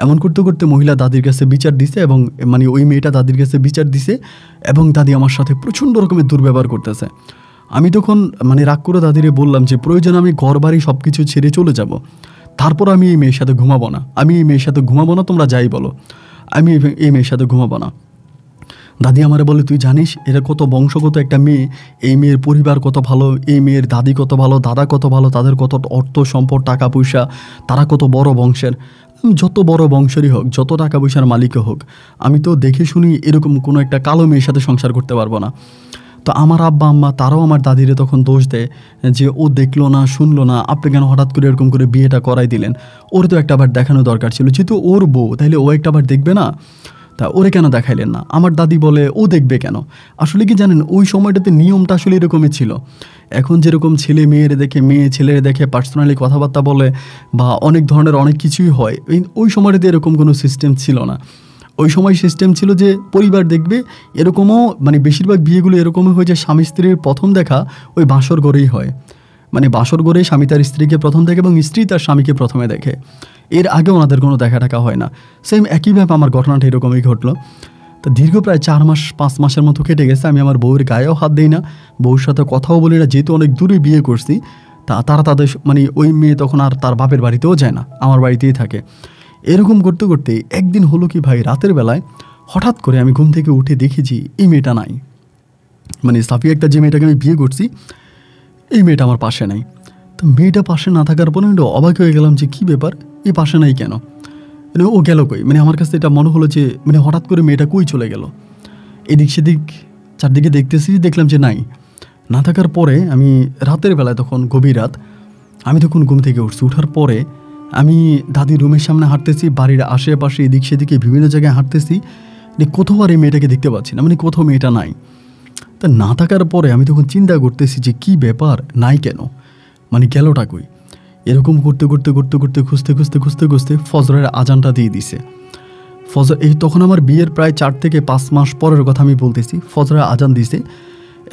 এমন করতে করতে মহিলা দাদির কাছে বিচার দিছে, এবং মানে ওই মেয়েটা দাদির কাছে বিচার দিছে, এবং দাদি আমার সাথে প্রচণ্ড রকমের দুর্ব্যবহার করতেছে। আমি তখন মানে রাগ করে দাদিরে বললাম যে প্রয়োজন আমি ঘর বাড়ি সব কিছু ছেড়ে চলে যাব, তারপর আমি এই মেয়ের সাথে ঘুমাবো না, তোমরা যাই বলো, আমি এই মেয়ের সাথে ঘুমাবো না। দাদি আমারে বলে, তুই জানিস এরা কত বংশগত একটা মেয়ে, এই মেয়ের পরিবার কত ভালো, এই মেয়ের দাদি কত ভালো, দাদা কত ভালো, তাদের কত অর্থ সম্পদ, টাকা পয়সা, তারা কত বড় বংশের। যত বড় বংশেরই হোক, যত টাকা পয়সার মালিকও হোক, আমি তো দেখে শুনি এরকম কোনো একটা কালো মেয়ের সাথে সংসার করতে পারবো না। তো আমার আব্বা আম্মা তারাও আমার দাদিরে তখন দোষ দেয় যে ও দেখলো না, শুনলো না, আপনি কেন হঠাৎ করে এরকম করে বিয়েটা করাই দিলেন? ওর তো একটা বার দেখানো দরকার ছিল, যেহেতু ওর বউ, তাইলে ও একটা বার দেখবে না, তা ওরে কেন দেখাইলেন না? আমার দাদি বলে, ও দেখবে কেন? আসলে কি জানেন, ওই সময়টাতে নিয়মটা আসলে এরকমই ছিল। এখন যেরকম ছেলে মেয়েরে দেখে, মেয়ে ছেলেরে দেখে পার্সোনালি কথাবার্তা বলে বা অনেক ধরনের অনেক কিছুই হয়, ওই সময়টাতে এরকম কোনো সিস্টেম ছিল না। ওই সময় সিস্টেম ছিল যে পরিবার দেখবে, এরকমও মানে বেশিরভাগ বিয়েগুলো এরকমই হয় যে স্বামী স্ত্রীর প্রথম দেখা ওই বাসর ঘরেই হয়। মানে বাসর ঘরে স্বামী তার স্ত্রীকে প্রথম দেখে এবং স্ত্রী তার স্বামীকে প্রথমে দেখে, এর আগে ওনাদের কোনো দেখা টাকা হয় না। সেম একইভাবে আমার ঘটনাটা এরকমই ঘটলো। তো দীর্ঘ প্রায় 4-5 মাসের মতো কেটে গেছে, আমি আমার বউয়ের গায়েও হাত দিই না, বউর সাথে কথাও বলি না, যেহেতু অনেক দূরে বিয়ে করছি। তারা তাদের মানে ওই মেয়ে তখন আর তার বাপের বাড়িতেও যায় না, আমার বাড়িতেই থাকে। এরকম করতে করতে একদিন হলো কি ভাই, রাতের বেলায় হঠাৎ করে আমি ঘুম থেকে উঠে দেখেছি এই মেয়েটা নাই। মানে সাফিয়া একটা যে মেয়েটাকে আমি বিয়ে করছি, এই মেয়েটা আমার পাশে নাই। তো মেয়েটা পাশে না থাকার পরে আমি অবাক হয়ে গেলাম যে কী ব্যাপার, এই পাশে নাই কেন, মানে ও গেল কই? মানে আমার কাছে এটা মনে হলো যে মানে হঠাৎ করে মেয়েটা কই চলে গেল। এদিক সেদিক চারদিকে দেখতেছি, দেখলাম যে নাই। না থাকার পরে আমি রাতের বেলায়, তখন গভীর রাত, আমি তখন ঘুম থেকে উঠছি। উঠার পরে আমি দাদির রুমের সামনে হাঁটতেছি, বাড়ির আশেপাশে এদিক সেদিকে বিভিন্ন জায়গায় হাঁটতেছি, কোথাও আর এই মেয়েটাকে দেখতে পাচ্ছি না, মানে কোথাও মেয়েটা নাই। তা না থাকার পরে আমি তখন চিন্তা করতেছি যে কী ব্যাপার, নাই কেন, মানে গেলটা কই? এরকম করতে খুঁজতে ফজরের আজানটা দিয়ে দিছে। তখন আমার বিয়ের প্রায় 4 থেকে 5 মাস পরের কথা আমি বলতেছি। ফজরের আজান দিছে,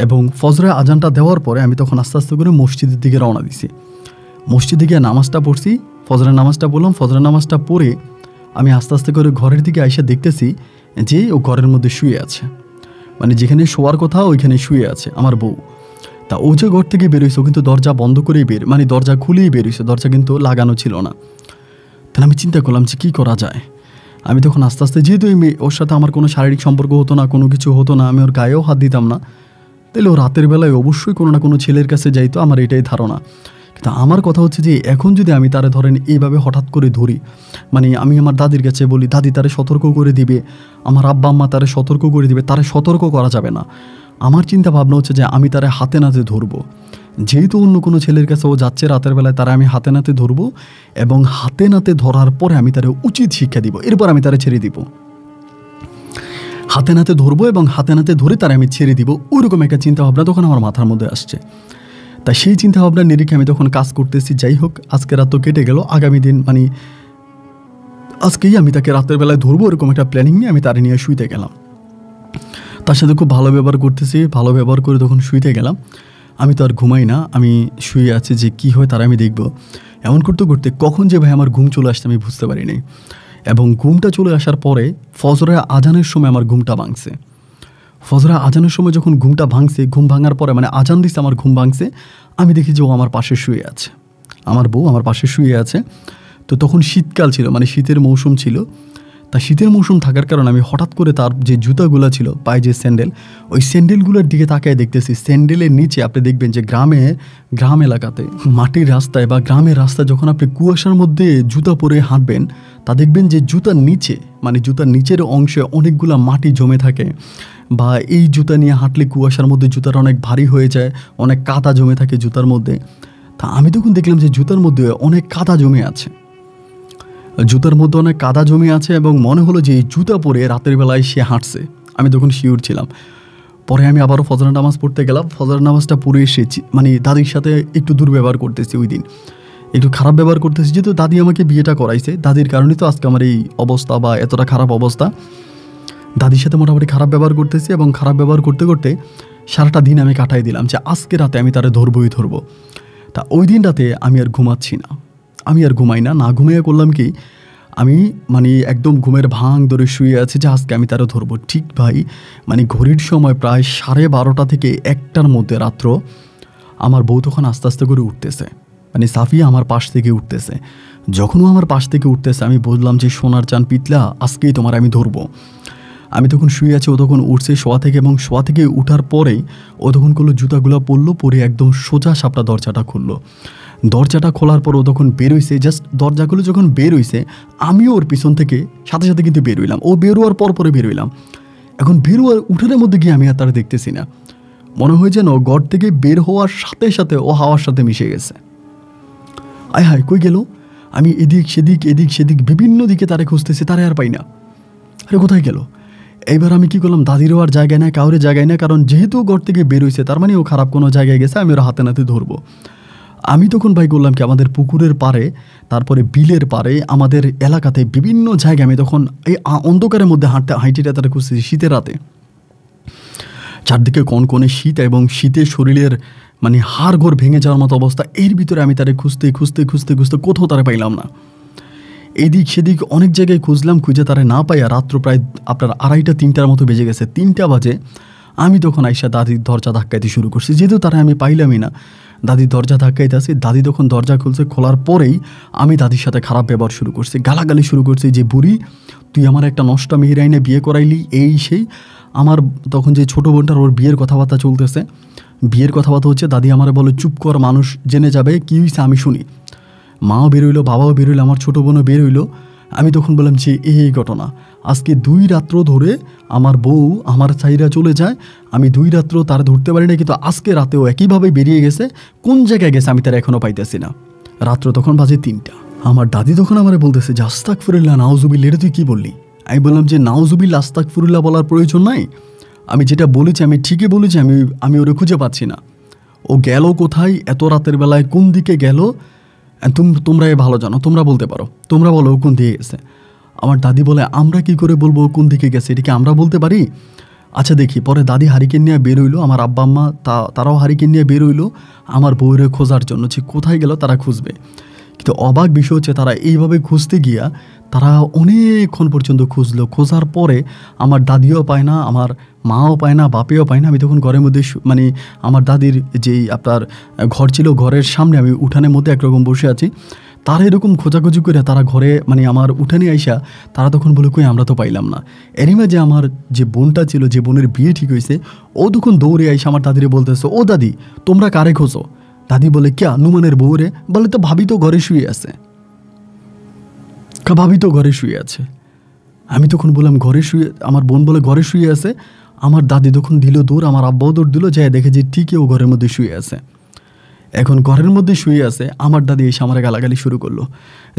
এবং ফজরের আজানটা দেওয়ার পরে আমি তখন আস্তে আস্তে করে মসজিদের দিকে রওনা দিছি। মসজিদে গিয়ে নামাজটা পড়ছি, ফজরের নামাজটা পড়লাম। ফজরের নামাজটা পড়ে আমি আস্তে আস্তে করে ঘরের দিকে এসে দেখতেছি যে ও ঘরের মধ্যে শুয়ে আছে। মানে যেখানে শোয়ার কথা ওইখানে শুয়ে আছে আমার বউ। তা ও যে ঘর থেকে বেরোইছে ও কিন্তু দরজা বন্ধ করেই মানে দরজা খুলেই বেরোইছে, দরজা কিন্তু লাগানো ছিল না। তাহলে আমি চিন্তা করলাম যে কী করা যায়। আমি তখন আস্তে আস্তে, যেহেতু ওর সাথে আমার কোনো শারীরিক সম্পর্ক হতো না, কোনো কিছু হতো না, আমি ওর গায়েও হাত দিতাম না, তাহলে ও রাতের বেলায় অবশ্যই কোনো না কোনো ছেলের কাছে যাইতো, আমার এটাই ধারণা। কিন্তু আমার কথা হচ্ছে যে এখন যদি আমি তারে ধরেন এইভাবে হঠাৎ করে ধরি, মানে আমি আমার দাদির কাছে বলি, দাদি তারে সতর্ক করে দিবে, আমার আব্বা আম্মা তারে সতর্ক করে দিবে, তারে সতর্ক করা যাবে না। আমার চিন্তা ভাবনা হচ্ছে যে আমি তারে হাতে নাতে ধরবো, যেহেতু অন্য কোনো ছেলের কাছে ও যাচ্ছে রাতের বেলায়, তারা আমি হাতে নাতে ধরবো এবং হাতে নাতে ধরার পরে আমি তারে উচিত শিক্ষা দিব, এরপর আমি তারে ছেড়ে দিব। হাতে নাতে ধরবো এবং হাতে নাতে ধরে তারা আমি ছেড়ে দিব, ওইরকম একটা চিন্তাভাবনা তখন আমার মাথার মধ্যে আসছে। তাই সেই চিন্তাভাবনার নিরিখে আমি তখন কাজ করতেছি। যাই হোক, আজকে রাত তো কেটে গেল, আগামী দিন মানে আজকেই আমি তাকে রাতের বেলায় ধরবো, এরকম একটা প্ল্যানিং নিয়ে আমি তারে নিয়ে শুইতে গেলাম। তার সাথে খুব ভালো ব্যবহার করতেছি, ভালো ব্যবহার করে তখন শুইতে গেলাম। আমি তো আর ঘুমাই না, আমি শুয়ে আছি, যে কি হয় তারা আমি দেখব। এমন করতে করতে কখন যে ভাই আমার ঘুম চলে আসছে আমি বুঝতে পারিনি, এবং ঘুমটা চলে আসার পরে ফজরের আজানের সময় আমার ঘুমটা ভাঙছে। ফজরের আজানের সময় যখন ঘুমটা ভাঙছে, ঘুম ভাঙার পরে মানে আজান দিচ্ছে, আমার ঘুম ভাঙছে, আমি দেখি যে ও আমার পাশে শুয়ে আছে, আমার বউ আমার পাশে শুয়ে আছে। তো তখন শীতকাল ছিল, মানে শীতের মৌসুম ছিল। তা শীতের মৌসুম থাকার কারণে আমি হঠাৎ করে তার যে জুতাগুলো ছিল, পায়ে যে স্যান্ডেল, ওই স্যান্ডেলগুলোর দিকে তাকায় দেখতেছি। স্যান্ডেলের নিচে আপনি দেখবেন যে গ্রাম এলাকাতে মাটির রাস্তায় বা গ্রামের রাস্তায় যখন আপনি কুয়াশার মধ্যে জুতা পরে হাঁটবেন, তা দেখবেন যে জুতার নিচে, মানে জুতার নিচের অংশে অনেকগুলো মাটি জমে থাকে, বা এই জুতা নিয়ে হাঁটলে কুয়াশার মধ্যে জুতাটা অনেক ভারী হয়ে যায়, অনেক কাদা জমে থাকে জুতার মধ্যে। তা আমি তখন দেখলাম যে জুতার মধ্যে অনেক কাদা জমে আছে, জুতার মধ্যে অনেক কাদা জমে আছে, এবং মনে হলো যে এই জুতা পরে রাতের বেলায় সে হাঁটছে। আমি তখন শিওর ছিলাম। পরে আমি আবারও ফজর নামাজ পড়তে গেলাম। ফজর নামাজটা পড়ে এসেছি, মানে দাদির সাথে একটু দুর্ব্যবহার করতেছি, ওই দিন একটু খারাপ ব্যবহার করতেছি, যেহেতু দাদি আমাকে বিয়েটা করাইছে, দাদির কারণে তো আজকে আমার এই অবস্থা বা এতটা খারাপ অবস্থা। দাদির সাথে মোটামুটি খারাপ ব্যবহার করতেছি, এবং খারাপ ব্যবহার করতে করতে সারাটা দিন আমি কাটাই দিলাম যে আজকে রাতে আমি তারে ধরবই ধরবো। তা ওই দিন রাতে আমি আর ঘুমাচ্ছি না, আমি আর ঘুমাই না, না ঘুমিয়ে করলাম কি, আমি মানে একদম ঘুমের ভাঙ ধরে শুয়ে আছি যে আজকে আমি তারা ধরবো। ঠিক ভাই, মানে ঘড়ির সময় প্রায় 12:30 থেকে 1টার মধ্যে রাত্র, আমার বউ তখন আস্তে আস্তে করে উঠতেছে, মানে সাফিয়া আমার পাশ থেকে উঠতেছে। যখনও আমার পাশ থেকে উঠতেছে আমি বললাম যে সোনার চান পিতলা, আজকেই তোমার আমি ধরবো। আমি তখন শুয়ে আছি, ও তখন উঠছে শোয়া থেকে, এবং শোয়া থেকে উঠার পরেই ও তখন করলো জুতাগুলো পরলো, পরে একদম সোজা সাপটা দরজাটা খুললো। দরজাটা খোলার পর ও তখন বেরোইছে, জাস্ট দরজাগুলো যখন বেরোইছে আমিও ওর পিছন থেকে সাথে সাথে কিন্তু বেরোইলাম, ও বেরোয়ার পরে বেরোইলাম। এখন বেরোয়ার উঠানের মধ্যে গিয়ে আমি আর তারা দেখতেছি না, মনে হয় যেন ঘর থেকে বের হওয়ার সাথে সাথে ও হাওয়ার সাথে মিশে গেছে। আয় হায়, কই গেল? আমি এদিক সেদিক বিভিন্ন দিকে তারে খুঁজতেছি, তারে আর পাই না। আরে কোথায় গেল? এইবার আমি কি করলাম, দাদিরও আর জায়গায় না, কাউরে জায়গায় না, কারণ যেহেতু ঘর থেকে বেরোইছে তার মানে ও খারাপ কোনো জায়গায় গেছে, আমি ওর হাতে নাতে ধরবো। আমি তখন ভাই করলাম কি, আমাদের পুকুরের পাড়ে, তারপরে বিলের পাড়ে, আমাদের এলাকাতে বিভিন্ন জায়গায় আমি তখন এই অন্ধকারের মধ্যে হাঁটিটা তারা খুঁজতেছি শীতের রাতে। চারদিকে কনকনে শীত, এবং শীতে শরীরের মানে হাড় ঘর ভেঙে যাওয়ার মতো অবস্থা। এর ভিতরে আমি তারে খুঁজতে কোথাও তারা পাইলাম না। এদিক সেদিক অনেক জায়গায় খুঁজলাম, খুঁজে তারা না পাইয়া রাত্র প্রায় আপনার 2:30-3টার মতো বেজে গেছে। 3টা বাজে আমি তখন আইসা দাদির দরজা ধাক্কাইতে শুরু করছি, যেহেতু তারা আমি পাইলামই না। দাদির দরজা ধাক্কাইতে আসি, দাদি তখন দরজা খুলছে। খোলার পরেই আমি দাদির সাথে খারাপ ব্যবহার শুরু করছি, গালাগালি শুরু করছি, যে বুড়ি তুই আমার একটা নষ্ট মেয়ের আইনে বিয়ে করাইলি, এই সেই। আমার তখন যে ছোটো বোনটার, ওর বিয়ের কথাবার্তা চলতেছে, বিয়ের কথাবার্তা হচ্ছে। দাদি আমার বলে চুপ কর, মানুষ জেনে যাবে, কী হয়েছে আমি শুনি। মাও বেরোইলো, বাবাও বেরোইলো, আমার ছোটো বোনও বেরোইলো। আমি তখন বললাম যে এই ঘটনা, আজকে 2 রাত্র ধরে আমার বউ আমার চাইরা চলে যায়, আমি 2 রাত্র তার ধরতে পারি না, কিন্তু আজকে রাতেও একইভাবে বেরিয়ে গেছে। কোন জায়গায় গেছে আমি তার এখনও পাইতেছি না। রাত্র তখন বাজে 3টা। আমার দাদি তখন আমার বলতেছে যে আস্তাগফিরুল্লাহ নাউজুবিল্লাহ, এটা তুই কী বললি? আমি বললাম যে নাউজুবিল্লাহ আস্তাগফিরুল্লাহ বলার প্রয়োজন নাই, আমি যেটা বলেছি আমি ঠিকই বলেছি, আমি ওরে খুঁজে পাচ্ছি না। ও গেল কোথায় এত রাতের বেলায়, কোন দিকে গেল? তোমরা ভালো জানো, তোমরা বলতে পারো, তোমরা বলো কোন দিকে গেছে। আমার দাদি বলে আমরা কি করে বলবো কোন দিকে গেছে, এটা কি আমরা বলতে পারি? আচ্ছা দেখি। পরে দাদি হারিকেন নিয়ে বেরোইলো, আমার আব্বা আম্মা তারাও হারিকেন নিয়ে বেরোইলো আমার বউয়ের খোঁজার জন্য, যে কোথায় গেল তারা খুঁজবে। কিন্তু কিন্তু অবাক বিষয় হচ্ছে তারা এইভাবে খুঁজতে গিয়া তারা অনেকক্ষণ পর্যন্ত খুঁজলো। খোঁজার পরে আমার দাদিও পায় না, আমার মাও পায় না, বাপেও পায় না। আমি তখন ঘরের মধ্যে মানে আমার দাদির যেই আপনার ঘর ছিল, ঘরের সামনে আমি উঠানের মধ্যে একরকম বসে আছি। তারা এরকম খোঁজাখুঁজি করে তারা ঘরে মানে আমার উঠানে আইসা তারা তখন বলে কই আমরা তো পাইলাম না। এরই মাঝে আমার যে বোনটা ছিল, যে বোনের বিয়ে ঠিক হয়েছে, ও তখন দৌড়ে আইসা আমার দাদিরে বলতেছে, ও দাদি তোমরা কারে খোঁজো? দাদি বলে ক্যা নুমানের বউরে? বলে তো ভাবি তো ঘরে শুয়ে আছে। ভাবি তো ঘরে শুয়ে আছে। আমি তখন বললাম ঘরে শুয়ে? আমার বোন বলে ঘরে শুয়ে আছে। আমার দাদি তখন দিল দৌড়, আমার আব্বাও দৌড় দিল, যাই দেখে যে ঠিকই ও ঘরের মধ্যে শুয়ে আছে। এখন ঘরের মধ্যে শুয়ে আছে, আমার দাদি এসে আমার গালাগালি শুরু করলো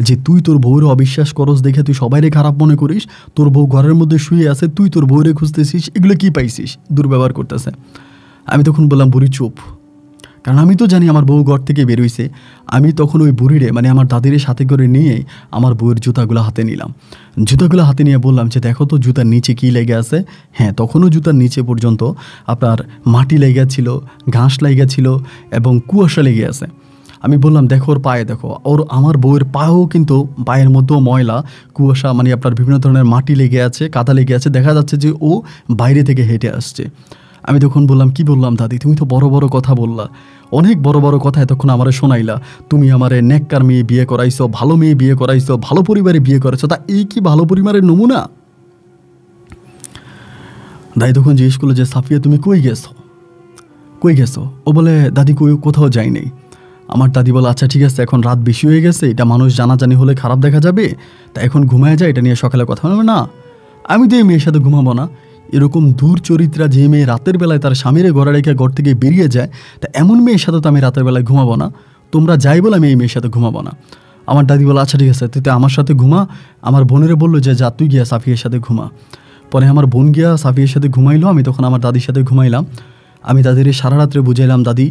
যে তুই তোর বউরে অবিশ্বাস করস দেখে তুই সবাইরে খারাপ মনে করিস, তোর বউ ঘরের মধ্যে শুয়ে আছে, তুই তোর বউরে খুঁজতেছিস, এগুলো কি পাইছিস? দুর্ব্যবহার করতেছে। আমি তখন বললাম বুড়ি চুপ, কারণ আমি তো জানি আমার বউ ঘর থেকে বেরোইছে। আমি তখন ওই বুড়িরে মানে আমার দাদির সাথে করে নিয়ে আমার বউয়ের জুতাগুলো হাতে নিলাম। জুতাগুলো হাতে নিয়ে বললাম যে দেখো তো জুতার নিচে কী লেগে আছে। হ্যাঁ, তখনও জুতার নিচে পর্যন্ত আপনার মাটি লেগে ছিল, ঘাস লেগে ছিল এবং কুয়াশা লেগে আছে। আমি বললাম দেখো ওর পায়ে দেখো, ওর আমার বউয়ের পায়েও কিন্তু পায়ের মধ্যেও ময়লা, কুয়াশা মানে আপনার বিভিন্ন ধরনের মাটি লেগে আছে, কাদা লেগে আছে, দেখা যাচ্ছে যে ও বাইরে থেকে হেঁটে আসছে। আমি তখন বললাম কি বললাম দাদি, তুমি তো বড় বড় কথা বললা, অনেক বড় বড় কথা এতক্ষণ আমারে শোনাইলা। তুমি আমারে নেককার মেয়ে বিয়ে করাইছো, ভালো মেয়ে বিয়ে করাইছো, ভালো পরিবারে বিয়ে করাইছো, তা এই কি ভালো পরিবারের নমুনা? দাদি তখন জিজ্ঞেস করলো যে সাফিয়া তুমি কই গেছো, কই গেছো? ও বলে দাদি কই কোথাও যাই নেই। আমার দাদি বলে আচ্ছা ঠিক আছে, এখন রাত বেশি হয়ে গেছে, এটা মানুষ জানাজানি হলে খারাপ দেখা যাবে, তা এখন ঘুমায় যায়, এটা নিয়ে সকালে কথা বলবে না। আমি তো এই মেয়ের সাথে ঘুমাবো না। এরকম দূর চরিত্রা যে মেয়ে রাতের বেলায় তার স্বামীরে ঘরে রেখে ঘর থেকে বেরিয়ে যায়, তা এমন মেয়ের সাথে তো আমি রাতের বেলায় ঘুমাবো না। তোমরা যাই বলে আমি এই মেয়ের সাথে ঘুমাবো না। আমার দাদি বলে আচ্ছা ঠিক আছে, তুই তো আমার সাথে ঘুমা। আমার বোনেরে বললো যে যা তুই গিয়া সাফিয়ের সাথে ঘুমা। পরে আমার বোন গিয়া সাফিয়ের সাথে ঘুমাইলো, আমি তখন আমার দাদির সাথে ঘুমাইলাম। আমি দাদির সারা রাত্রে বুঝাইলাম দাদি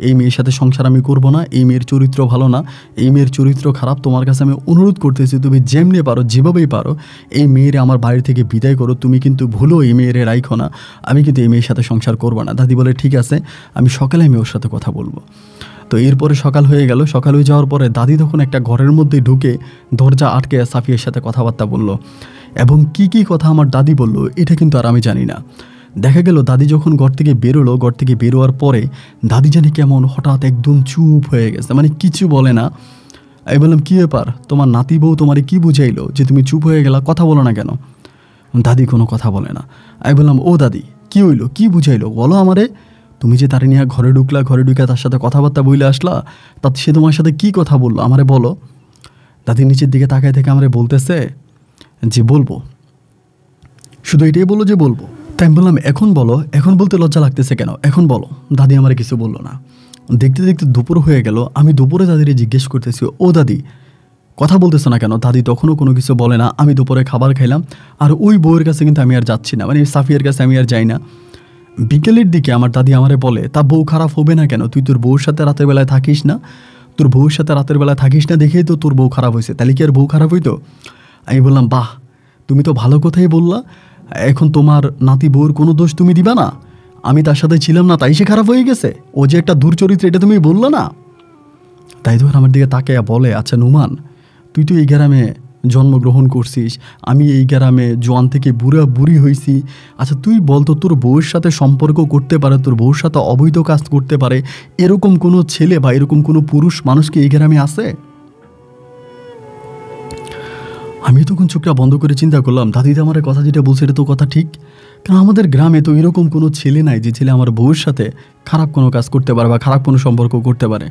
এই মেয়ের সাথে সংসার আমি করবো না, এই মেয়ের চরিত্র ভালো না, এই মেয়ের চরিত্র খারাপ, তোমার কাছে আমি অনুরোধ করতেছি তুমি যেমনি পারো যেভাবেই পারো এই মেয়েরে আমার বাড়ি থেকে বিদায় করো, তুমি কিন্তু ভুলো এই মেয়েরে রাইখো না, আমি কিন্তু এই মেয়ের সাথে সংসার করবো না। দাদি বলে ঠিক আছে, আমি সকালে আমি ওর সাথে কথা বলবো। তো এরপরে সকাল হয়ে গেল। সকাল হয়ে যাওয়ার পরে দাদি তখন একটা ঘরের মধ্যে ঢুকে দরজা আটকে সাফিয়ের সাথে কথাবার্তা বলল, এবং কি কি কথা আমার দাদি বলল এটা কিন্তু আর আমি জানি না। দেখা গেল দাদি যখন ঘর থেকে বেরোলো, ঘর থেকে বেরোয়ার পরে দাদি জানি কেমন হঠাৎ একদম চুপ হয়ে গেছে, মানে কিছু বলে না। আমি বললাম কী ব্যাপার, তোমার নাতি বউ তোমারে কি বুঝাইলো যে তুমি চুপ হয়ে গেলা, কথা বলো না কেন? দাদি কোনো কথা বলে না। আমি বললাম ও দাদি কী হইলো, কী বুঝাইলো বলো আমারে? তুমি যে তারে নিয়ে ঘরে ঢুকলা, ঘরে ঢুকে তার সাথে কথাবার্তা বইলে আসলা, তাতে সে তোমার সাথে কি কথা বললো আমারে বলো। দাদি নিচের দিকে তাকায় থেকে আমারে বলতেছে যে বলবো, শুধু এটাই বলো যে বলবো। তাই আমি বললাম এখন বলো, এখন বলতে লজ্জা লাগতেছে কেন, এখন বলো। দাদি আমার কিছু বললো না। দেখতে দেখতে দুপুর হয়ে গেল। আমি দুপুরে দাদিরে জিজ্ঞেস করতেছি ও দাদি কথা বলতেছো না কেন? দাদি তখনও কোনো কিছু বলে না। আমি দুপুরে খাবার খাইলাম, আর ওই বউয়ের কাছে কিন্তু আমি আর যাচ্ছি না, মানে সাফিয়ার কাছে আমি আর যাই না। বিকেলের দিকে আমার দাদি আমারে বলে তা বউ খারাপ হবে না কেন, তুই তোর বউর সাথে রাতের বেলায় থাকিস না, তোর বউর সাথে রাতের বেলায় থাকিস না দেখেই তো তোর বউ খারাপ হয়েছে, তাহলে কি আর বউ খারাপ হইতো? আমি বললাম বাহ, তুমি তো ভালো কথাই বললা, এখন তোমার নাতি বউর কোনো দোষ তুমি দিবা না, আমি তার সাথে ছিলাম না তাই সে খারাপ হয়ে গেছে, ও যে একটা দুর্চরিত্র এটা তুমি বললো না। তাই ধর আমার দিকে তাকাইয়া বলে আচ্ছা নুমান, তুই তো এই গ্রামে জন্মগ্রহণ করছিস, আমি এই গ্রামে জোয়ান থেকে বুড়া বুড়ি হয়েছি, আচ্ছা তুই বলতো তোর বউয়ের সাথে সম্পর্ক করতে পারে, তোর বউর সাথে অবৈধ কাজ করতে পারে এরকম কোনো ছেলে বা এরকম কোনো পুরুষ মানুষ কি এই গ্রামে আছে? আমি তখন চোখটা বন্ধ করে চিন্তা করলাম দাদিদা আমার কথা যেটা বলছে এটা তো কথা ঠিক, কারণ আমাদের গ্রামে তো এরকম কোনো ছেলে নাই যে ছেলে আমার বউয়ের সাথে খারাপ কোনো কাজ করতে পারে বা খারাপ কোনো সম্পর্ক করতে পারে।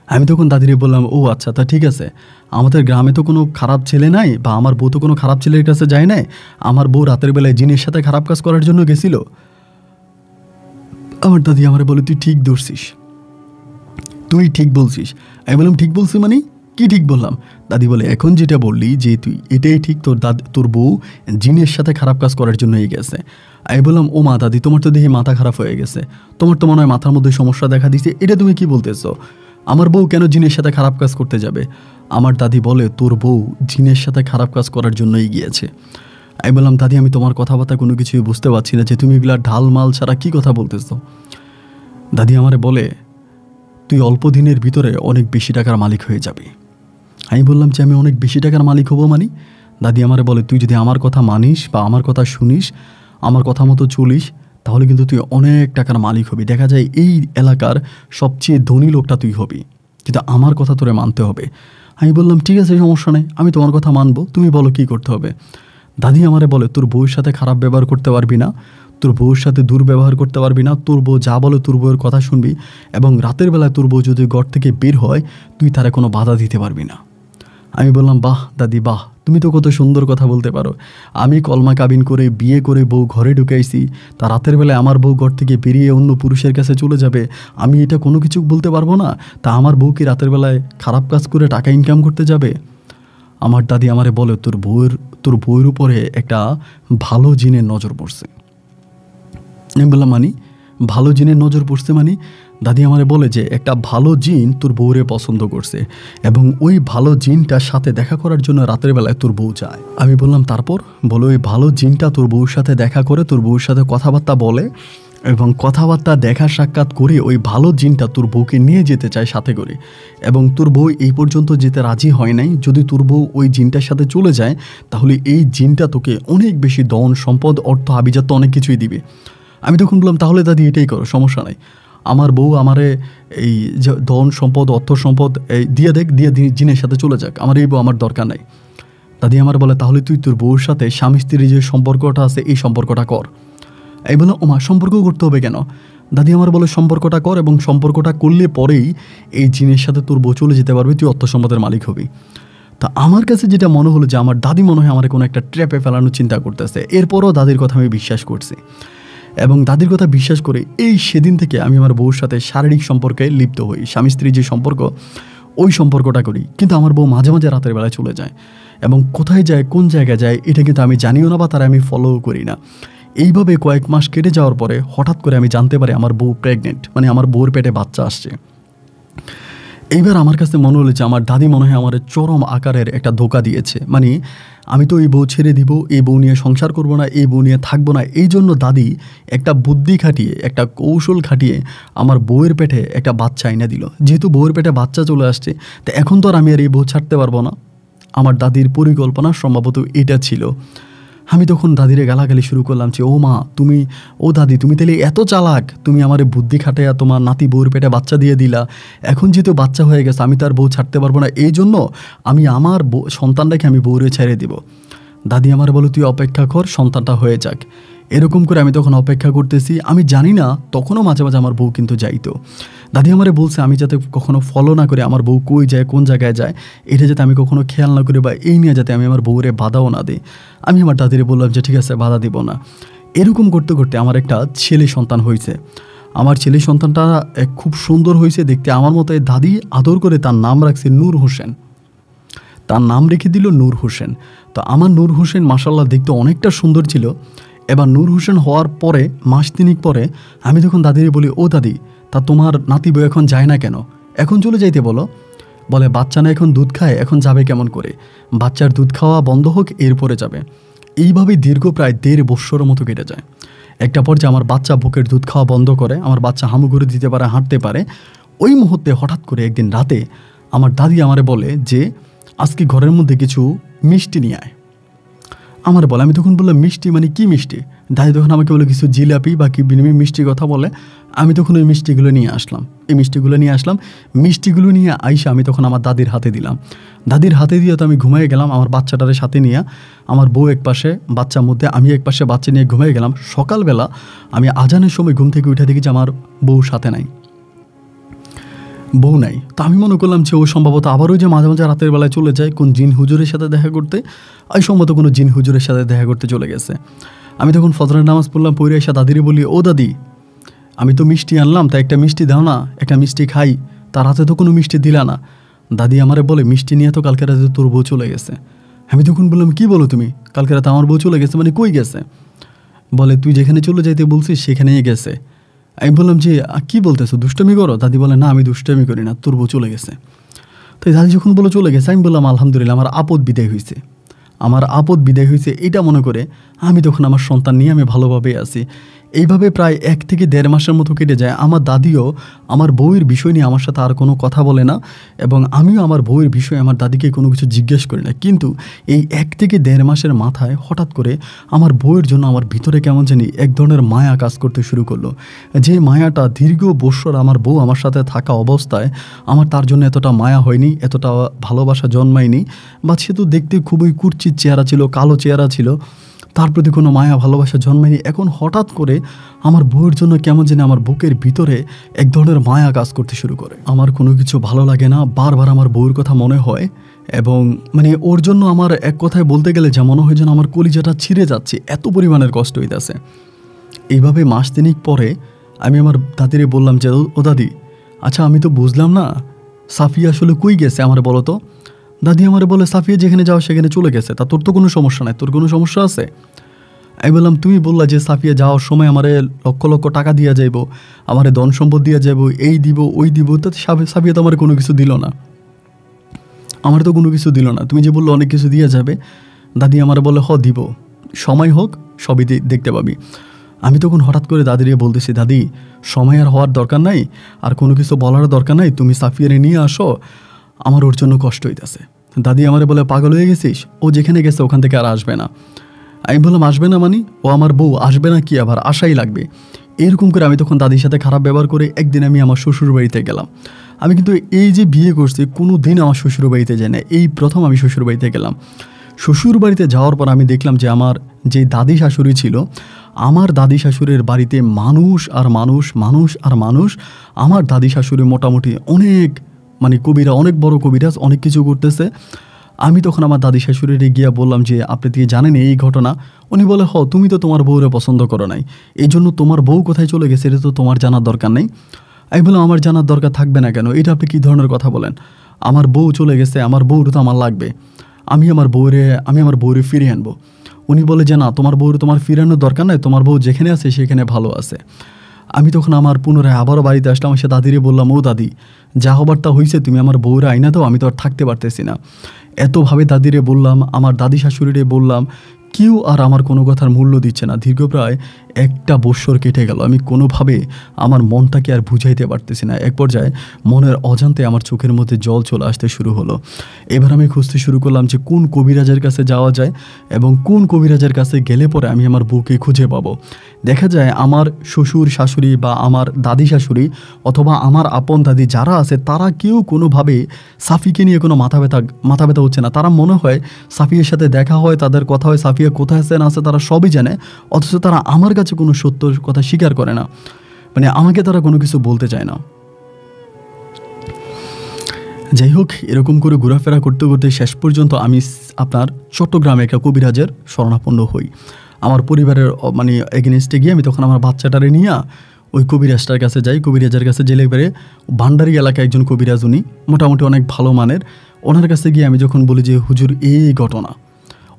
আমি তখন দাদিরে বললাম ও আচ্ছা তা ঠিক আছে, আমাদের গ্রামে তো কোনো খারাপ ছেলে নাই বা আমার বউ তো কোনো খারাপ ছেলের কাছে যায় নাই, আমার বউ রাতের বেলায় জিনের সাথে খারাপ কাজ করার জন্য গেছিল। আমার দাদি আমার বলে তুই ঠিক ধরছিস, তুই ঠিক বলছিস। আমি বললাম ঠিক বলছি মানে কি ঠিক বললাম? দাদি বলে এখন যেটা বললি যে তুই এটাই ঠিক, তোর বউ জিনের সাথে খারাপ কাজ করার জন্যই গেছে। আমি বললাম ও মা দাদি তোমার তো দেখি মাথা খারাপ হয়ে গেছে, তোমার তো মনে হয় মাথার মধ্যে সমস্যা দেখা দিছে, এটা তুমি কি বলতেছো? আমার বউ কেন জিনের সাথে খারাপ কাজ করতে যাবে? আমার দাদি বলে তোর বউ জিনের সাথে খারাপ কাজ করার জন্যই গিয়েছে। আমি বললাম দাদি আমি তোমার কথাবার্তা কোনো কিছুই বুঝতে পারছি না যে তুমি এগুলা ঢাল মাল ছাড়া কী কথা বলতেছো। দাদি আমারে বলে তুই অল্প দিনের ভিতরে অনেক বেশি টাকার মালিক হয়ে যাবি। আমি বললাম যে আমি অনেক বেশি টাকার মালিক হবো মানে? দাদি আমারে বলে তুই যদি আমার কথা মানিস বা আমার কথা শুনিস, আমার কথা মতো চলিস, তাহলে কিন্তু তুই অনেক টাকার মালিক হবি। দেখা যায় এই এলাকার সবচেয়ে ধনী লোকটা তুই হবি, কিন্তু আমার কথা তোরে মানতে হবে। আমি বললাম ঠিক আছে, সমস্যা নেই, আমি তোমার কথা মানবো, তুমি বলো কী করতে হবে। দাদি আমারে বলে তোর বউয়ের সাথে খারাপ ব্যবহার করতে পারবি না, তোর বউয়ের সাথে দুর্ব্যবহার করতে পারবি না, তোর বউ যা বলে তোর বউয়ের কথা শুনবি, এবং রাতের বেলায় তোর বউ যদি ঘর থেকে বের হয় তুই তারে কোনো বাধা দিতে পারবি না। আমি বললাম বাহ দাদি বাহ, তুমি তো কত সুন্দর কথা বলতে পারো। আমি কলমা কাবিন করে বিয়ে করে বউ ঘরে ঢুকাইছি, তা রাতের বেলায় আমার বউ ঘর থেকে বেরিয়ে অন্য পুরুষের কাছে চলে যাবে, আমি এটা কোনো কিছু বলতে পারবো না? তা আমার বউ কি রাতের বেলায় খারাপ কাজ করে টাকা ইনকাম করতে যাবে? আমার দাদি আমারে বলে তোর বউয়ের উপরে একটা ভালো জিনের নজর পড়ছে। আমি বললাম মানে? ভালো জিনের নজর পড়ছে মানে? দাদি আমারে বলে যে একটা ভালো জিন তোর বউরে পছন্দ করছে, এবং ওই ভালো জিনটার সাথে দেখা করার জন্য রাতের বেলায় তোর বউ যায়। আমি বললাম তারপর? বলো ওই ভালো জিনটা তোর বউর সাথে দেখা করে, তোর বউর সাথে কথাবার্তা বলে, এবং কথাবার্তা দেখা সাক্ষাৎ করে ওই ভালো জিনটা তোর বউকে নিয়ে যেতে চায় সাথে করে, এবং তোর বউ এই পর্যন্ত যেতে রাজি হয় নাই। যদি তোর বউ ওই জিনটার সাথে চলে যায় তাহলে এই জিনটা তোকে অনেক বেশি ধন সম্পদ অর্থ আভিজাত্য অনেক কিছুই দিবে। আমি তখন বললাম তাহলে দাদি এটাই করো, সমস্যা নাই, আমার বউ আমারে এই ধন সম্পদ অর্থ সম্পদ দিয়ে জিনের সাথে চলে যাক, আমার এই বউ আমার দরকার নাই। দাদি আমার বলে তাহলে তুই তোর বউর সাথে স্বামী স্ত্রীর যে সম্পর্কটা আছে এই সম্পর্কটা কর। এই বলে ওমা সম্পর্ক করতে হবে কেন? দাদি আমার বলে সম্পর্কটা কর, এবং সম্পর্কটা করলে পরেই এই জিনের সাথে তোর বউ চলে যেতে পারবে, তুই অর্থ সম্পদের মালিক হবি। তা আমার কাছে যেটা মনে হলো যে আমার দাদি মনে হয় আমার কোনো একটা ট্র্যাপে ফেলানোর চিন্তা করতেছে। এরপরও দাদির কথা আমি বিশ্বাস করছি, এবং দাদির কথা বিশ্বাস করে এই সেদিন থেকে আমি আমার বউর সাথে শারীরিক সম্পর্কে লিপ্ত হই, স্বামী স্ত্রীর যে সম্পর্ক ওই সম্পর্কটা করি। কিন্তু আমার বউ মাঝে মাঝে রাতের বেলায় চলে যায়, এবং কোথায় যায় কোন জায়গায় যায় এটা কিন্তু আমি জানিও না, বা তারা আমি ফলোও করি না। এইভাবে কয়েক মাস কেটে যাওয়ার পরে হঠাৎ করে আমি জানতে পারি আমার বউ প্রেগনেন্ট, মানে আমার বউর পেটে বাচ্চা আসছে। এইবার আমার কাছে মনে হলো যে আমার দাদি মনে হয় আমার চরম আকারের একটা ধোঁকা দিয়েছে, মানে আমি তো এই বউ ছেড়ে দিব, এই বউ নিয়ে সংসার করব না, এই বউ নিয়ে থাকবো না। এই জন্য দাদি একটা বুদ্ধি খাটিয়ে, একটা কৌশল খাটিয়ে আমার বউয়ের পেটে একটা বাচ্চা এনে দিল। যেহেতু বউয়ের পেটে বাচ্চা চলে আসছে, তো এখন তো আর আমি আর এই বউ ছাড়তে পারবো না। আমার দাদির পরিকল্পনা সম্ভবত এটা ছিল। আমি তখন দাদিরে গালাগালি শুরু করলাম যে ও দাদি তুমি তাহলে এত চালাক, তুমি আমার বুদ্ধি খাটাইয়া তোমার নাতি বউর পেটে বাচ্চা দিয়ে দিলা, এখন যেহেতু বাচ্চা হয়ে গেছে আমি তার বউ ছাড়তে পারবো না, এই জন্য আমি আমার সন্তানটাকে আমি বউরে ছেড়ে দিব। দাদি আমার বলো তুই অপেক্ষা কর, সন্তানটা হয়ে যাক। এরকম করে আমি তখন অপেক্ষা করতেছি। আমি জানি না তখনও মাঝে মাঝে আমার বউ কিন্তু যাইতো। দাদি আমারে বলছে আমি যাতে কখনো ফলো না করে আমার বউ কই যায় কোন জায়গায় যায় এটা যাতে আমি কখনো খেয়াল না করি, বা এই নিয়ে যাতে আমি আমার বউরে বাধাও না দিই। আমি আমার দাদিরে বললাম যে ঠিক আছে বাধা দিব না। এরকম করতে করতে আমার একটা ছেলে সন্তান হয়েছে। আমার ছেলে সন্তানটা খুব সুন্দর হয়েছে দেখতে, আমার মতো। দাদি আদর করে তার নাম রাখছে নূর হোসেন, তার নাম রেখে দিল নূর হোসেন। তো আমার নূর হোসেন মাশাআল্লাহ দেখতে অনেকটা সুন্দর ছিল। এবার নূর হোসেন হওয়ার পরে মাস তিনেক পরে আমি তখন দাদিরে বলি ও দাদি তা তোমার নাতি বউ এখন যায় না কেন, এখন চলে যাইতে বলো। বলে বাচ্চা না এখন দুধ খায়, এখন যাবে কেমন করে, বাচ্চার দুধ খাওয়া বন্ধ হোক এরপরে যাবে। এইভাবেই দীর্ঘ প্রায় 1.5 বৎসরের মতো কেটে যায়। একটা পর্যায়ে আমার বাচ্চা বুকের দুধ খাওয়া বন্ধ করে, আমার বাচ্চা হামুগুড়ি দিতে পারে, হাঁটতে পারে। ওই মুহূর্তে হঠাৎ করে একদিন রাতে আমার দাদি আমারে বলে যে আজকে ঘরের মধ্যে কিছু মিষ্টি নিয়ে আয়। আমার বলে, আমি তখন বললাম মিষ্টি মানে কি মিষ্টি? দাদি তখন আমাকে বলে কিছু জিলাপি বা কি মিষ্টির কথা বলে। আমি তখন ওই মিষ্টিগুলো নিয়ে আসলাম। মিষ্টিগুলো নিয়ে আইসা আমি তখন আমার দাদির হাতে দিলাম। দাদির হাতে দিয়ে তো আমি ঘুমিয়ে গেলাম আমার বাচ্চাটারে সাথে নিয়ে। আমার বউ এক পাশে বাচ্চার মধ্যে, আমি এক পাশে বাচ্চা নিয়ে ঘুমিয়ে গেলাম। সকালবেলা আমি আজানের সময় ঘুম থেকে উঠে দেখি যে আমার বউ সাথে নাই, বউ নাই। তো আমি মনে করলাম যে ও সম্ভবত আবারও যে মাঝে মাঝে রাতের বেলায় চলে যায় কোন জিন হুজুরের সাথে দেখা করতে, এই সম্ভবত কোনো জিন হুজুরের সাথে দেখা করতে চলে গেছে। আমি তখন ফজরের নামাজ পড়লাম, পড়ে এসে দাদিরে বলি ও দাদি আমি তো মিষ্টি আনলাম, তা একটা মিষ্টি দাও না, একটা মিষ্টি খাই। তার হাতে তো কোনো মিষ্টি দিলা না। দাদি আমারে বলে মিষ্টি নিয়ে তো কালকে রাতে তোর বউ চলে গেছে। আমি তখন বললাম কি বলো তুমি, কালকে রাতে আমার বউ চলে গেছে মানে কই গেছে? বলে তুই যেখানে চলে যাইতে বলছিস সেখানেই গেছে। আমি বললাম যে কী বলতেছো, দুষ্টামি করো? দাদি বলে না আমি দুষ্টামি করি না, তোর বউ চলে গেছে। তো দাদি যখন বলে চলে গেছে আমি বললাম আলহামদুলিল্লাহ আমার আপদ বিদায় হয়েছে। এটা মনে করে আমি তখন আমার সন্তান নিয়ে আমি ভালোভাবে আছি। এইভাবে প্রায় ১ থেকে ১.৫ মাসের মতো কেটে যায়। আমার দাদিও আমার বউয়ের বিষয় নিয়ে আমার সাথে আর কোনো কথা বলে না এবং আমিও আমার বউয়ের বিষয়ে আমার দাদিকে কোনো কিছু জিজ্ঞেস করি না। কিন্তু এই ১ থেকে ১.৫ মাসের মাথায় হঠাৎ করে আমার বউয়ের জন্য আমার ভিতরে কেমন জানি এক ধরনের মায়া কাজ করতে শুরু করলো। যে মায়াটা দীর্ঘ বৎসর আমার বউ আমার সাথে থাকা অবস্থায় আমার তার জন্য এতটা মায়া হয়নি, এতটা ভালোবাসা জন্মায়নি। বা সে তো দেখতে খুবই কুৎসিত চেহারা ছিল, কালো চেহারা ছিল, তার প্রতি কোনো মায়া ভালোবাসা জন্মায়নি। এখন হঠাৎ করে আমার বউয়ের জন্য কেমন যেন আমার বুকের ভিতরে এক ধরনের মায়া কাজ করতে শুরু করে। আমার কোনো কিছু ভালো লাগে না, বারবার আমার বউয়ের কথা মনে হয় এবং মানে ওর জন্য আমার এক কথায় বলতে গেলে যা মনে হয় যেন আমার কলিজাটা ছিঁড়ে যাচ্ছে, এত পরিমাণের কষ্ট হইতেছে। এইভাবে মাস তিনেক পরে আমি আমার দাদিরে বললাম যে, ও দাদি, আচ্ছা আমি তো বুঝলাম না সাফিয়া আসলে কই গেছে, আমার বলো তো। দাদি আমারে বলে, সাফিয়া যেখানে যাও সেখানে চলে গেছে, তা তোর তো কোনো সমস্যা নাই, তোর কোনো সমস্যা আছে? আমি বললাম, তুমি বললা যে সাফিয়া যাওয়ার সময় আমারে লক্ষ লক্ষ টাকা দিয়া যাইব, আমারে ধন সম্পদ দিয়া যাইব, এই দিব ওই দিব, তো সাফিয়া তো আমার কোনো কিছু দিল না, আমার তো কোনো কিছু দিল না। তুমি যে বললো অনেক কিছু দিয়া যাবে, দাদি আমার বলে, দিব, সময় হোক সবই দেখতে পাবি। আমি তখন হঠাৎ করে দাদিরে বলতেছি, দাদি সময় আর হওয়ার দরকার নাই, আর কোনো কিছু বলার দরকার নাই, তুমি সাফিয়ারে নিয়ে আসো, আমার ওর জন্য কষ্ট হইতেছে। দাদি আমারে বলে, পাগল হয়ে গেছিস, ও যেখানে গেছে ওখান থেকে আর আসবে না। আমি বললাম, আসবে না মানে? ও আমার বউ, আসবে না কি, আবার আশাই লাগবে। এরকম করে আমি তখন দাদির সাথে খারাপ ব্যবহার করে একদিন আমি আমার শ্বশুর বাড়িতে গেলাম। আমি কিন্তু এই যে বিয়ে করছি কোনো দিন আমার শ্বশুর বাড়িতে যাই না, এই প্রথম আমি শ্বশুর বাড়িতে গেলাম। শ্বশুর বাড়িতে যাওয়ার পর আমি দেখলাম যে আমার যে দাদি শাশুড়ি ছিল, আমার দাদি শাশুড়ির বাড়িতে মানুষ আর মানুষ, মানুষ আর মানুষ। আমার দাদি শাশুড়ি মোটামুটি অনেক মানে কবিরা, অনেক বড় কবিরাজ, অনেক কিছু করতেছে। আমি তখন আমার দাদি শাশুড়িরে গিয়া বললাম যে, আপনি কি জানেন এই ঘটনা? উনি বলে, তুমি তো তোমার বউরে পছন্দ করো নাই, এই জন্য তোমার বউ কোথায় চলে গেছে এটা তো তোমার জানার দরকার নেই। আমি বললাম, আমার জানার দরকার থাকবে না কেন? এটা আপনি কী ধরনের কথা বলেন? আমার বউ চলে গেছে, আমার বউর তো আমার লাগবে, আমি আমার বউরে ফিরিয়ে আনবো। উনি বলে যে, না, তোমার বউরে তোমার ফিরানোর দরকার নাই, তোমার বউ যেখানে আছে সেখানে ভালো আছে। আমি তখন আমার পুনরায় আবারও বাড়িতে আসলাম, এসে দাদিরে বললাম, ও দাদি, যা হবার তা হয়েছে, তুমি আমার বউরে আইনা দাও, আমি তো আর থাকতে পারতেছি না। এতভাবে দাদিরে বললাম, আমার দাদি শাশুড়িরে বললাম, কেউ আর আমার কোনো কথার মূল্য দিচ্ছে না। দীর্ঘ প্রায় 1 বৎসর কেটে গেল, আমি কোনোভাবে আমার মনটাকে আর বুঝাইতে পারতেছি না। এক পর্যায়ে মনের অজান্তে আমার চোখের মধ্যে জল চলে আসতে শুরু হলো। এবার আমি খুঁজতে শুরু করলাম যে কোন কবিরাজের কাছে যাওয়া যায় এবং কোন কবিরাজের কাছে গেলে পরে আমি আমার বউকে খুঁজে পাবো। দেখা যায় আমার শ্বশুর শাশুড়ি বা আমার দাদি শাশুড়ি অথবা আমার আপন দাদি যারা আছে, তারা কেউ কোনোভাবে সাফিকে নিয়ে কোনো মাথা ব্যথা হচ্ছে না। তারা মনে হয় সাফিয়ের সাথে দেখা হয়, তাদের কথা হয়, সাফিয়া কোথায় আছে না আছে তারা সবই জানে, অথচ তারা আমার কাছে কোনো সত্য কথা স্বীকার করে না, মানে আমাকে তারা কোনো কিছু বলতে চায় না। যাই হোক, এরকম করে ঘোরাফেরা করতে করতে শেষ পর্যন্ত আমি আপনার চট্টগ্রামে একটা কবিরাজের শরণাপন্ন হই। আমার পরিবারের মানে এগেনস্টে গিয়ে আমি তখন আমার বাচ্চাটারে নিয়ে ওই কবিরাজটার কাছে যাই। কবিরাজের কাছে জেলে বেড়ে ভান্ডারি এলাকায় একজন কবিরাজ, উনি মোটামুটি অনেক ভালো মানের। ওনার কাছে গিয়ে আমি যখন বলি যে, হুজুর এই ঘটনা,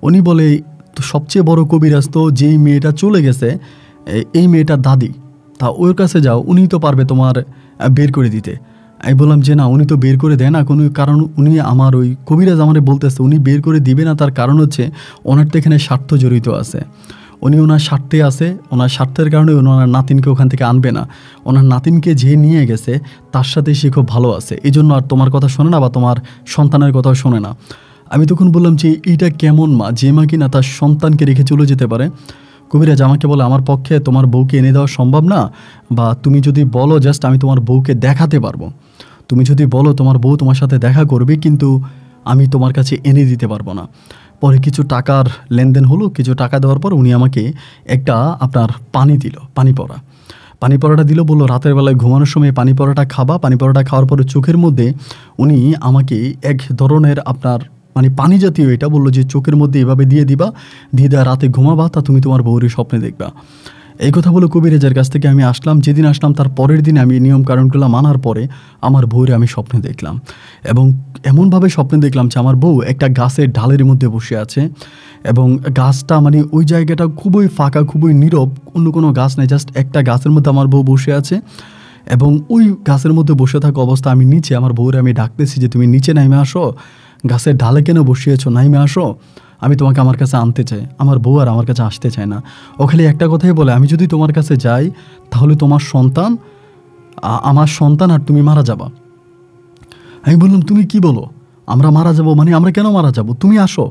উনি বলে, তো সবচেয়ে বড় কবিরাজ তো যেই মেয়েটা চলে গেছে, এই মেয়েটার দাদি, তা ওর কাছে যাও, উনি তো পারবে তোমার বের করে দিতে। আমি বললাম যে, না, উনি তো বের করে দেয় না কোনো, কারণ উনি আমার ওই কবিরাজ আমারে বলতেছে উনি বের করে দিবে না, তার কারণ হচ্ছে ওনার তো এখানে স্বার্থ জড়িত আছে। উনি ওনার স্বার্থে আছে, ওনার স্বার্থের কারণে ওনার নাতিনকে ওখান থেকে আনবে না। ওনার নাতিনকে যে নিয়ে গেছে তার সাথে সে খুব ভালো আছে, এই জন্য আর তোমার কথা শোনে না বা তোমার সন্তানের কথাও শোনে না। আমি তখন বললাম যে, এইটা কেমন মা, যে মা কিনা তার সন্তানকে রেখে চলে যেতে পারে? কবিরাজ আমাকে বলে, আমার পক্ষে তোমার বউকে এনে দেওয়া সম্ভব না, বা তুমি যদি বলো জাস্ট আমি তোমার বউকে দেখাতে পারবো, তুমি যদি বলো তোমার বউ তোমার সাথে দেখা করবে, কিন্তু আমি তোমার কাছে এনে দিতে পারবো না। পরে কিছু টাকার লেনদেন হলো, কিছু টাকা দেওয়ার পর উনি আমাকে একটা আপনার পানি দিল, পানি পড়াটা দিল, বললো রাতের বেলায় ঘুমানোর সময় পানি পড়াটা খাবা। পানি পড়াটা খাওয়ার পরে চোখের মধ্যে উনি আমাকে এক ধরনের আপনার মানে পানি জাতীয় এটা বললো যে, চোখের মধ্যে এভাবে দিয়ে দিবা, দিয়ে দেওয়া রাতে ঘুমাবা, তা তুমি তোমার বউরের স্বপ্নে দেখবা। এই কথা বলে কবিরাজের কাছ থেকে আমি আসলাম। যেদিন আসলাম তার পরের দিন আমি নিয়মকানুনগুলো মানার পরে আমার বউরে আমি স্বপ্নে দেখলাম, এবং এমনভাবে স্বপ্নে দেখলাম যে আমার বউ একটা গাছের ডালের মধ্যে বসে আছে, এবং গাছটা মানে ওই জায়গাটা খুবই ফাঁকা, খুবই নীরব, অন্য কোনো গাছ নেই, জাস্ট একটা গাছের মধ্যে আমার বউ বসে আছে। এবং ওই গাছের মধ্যে বসে থাকা অবস্থা আমি নিচে আমার বউরে আমি ডাকতেছি যে, তুমি নিচে নাইমে আসো, গাছের ডালে কেন বসিয়েছো, নাইমে আসো। আমি তোমাকে আমার কাছে আনতে চাই। আমার বউ আর আমার কাছে আসতে চায় না। ও খালি একটা কথাই বলে, আমি যদি তোমার কাছে যাই তাহলে তোমার সন্তান, আমার সন্তান আর তুমি মারা যাবা। আমি বললাম, তুমি কি বলো? আমরা মারা যাব? মানে আমরা কেন মারা যাব? তুমি আসো।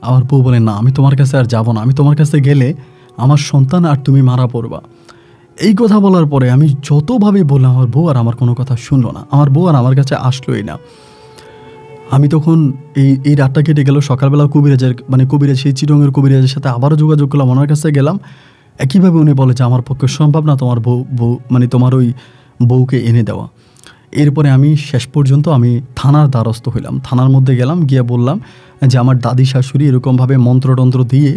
আমার বউ বলে, না আমি তোমার কাছে আর যাব না, আমি তোমার কাছে গেলে আমার সন্তান আর তুমি মারা পড়বা। এই কথা বলার পরে আমি যতভাবে বললাম, আমার বউ আর আমার কোনো কথা শুনলো না। আমার বউ আর আমার কাছে আসলোই না। আমি তখন এই রাতটা কেটে গেল। সকালবেলা কবিরাজ সেই চিটংয়ের কবিরাজের সাথে আবারও যোগাযোগ করলাম, ওনার কাছে গেলাম। একইভাবে উনি বলে যে আমার পক্ষে সম্ভব না তোমার তোমার ওই বউকে এনে দেওয়া। এরপরে আমি শেষ পর্যন্ত আমি থানার দ্বারস্থ হইলাম। থানার মধ্যে গেলাম, গিয়ে বললাম যে আমার দাদি শাশুড়ি এরকমভাবে মন্ত্রতন্ত্র দিয়ে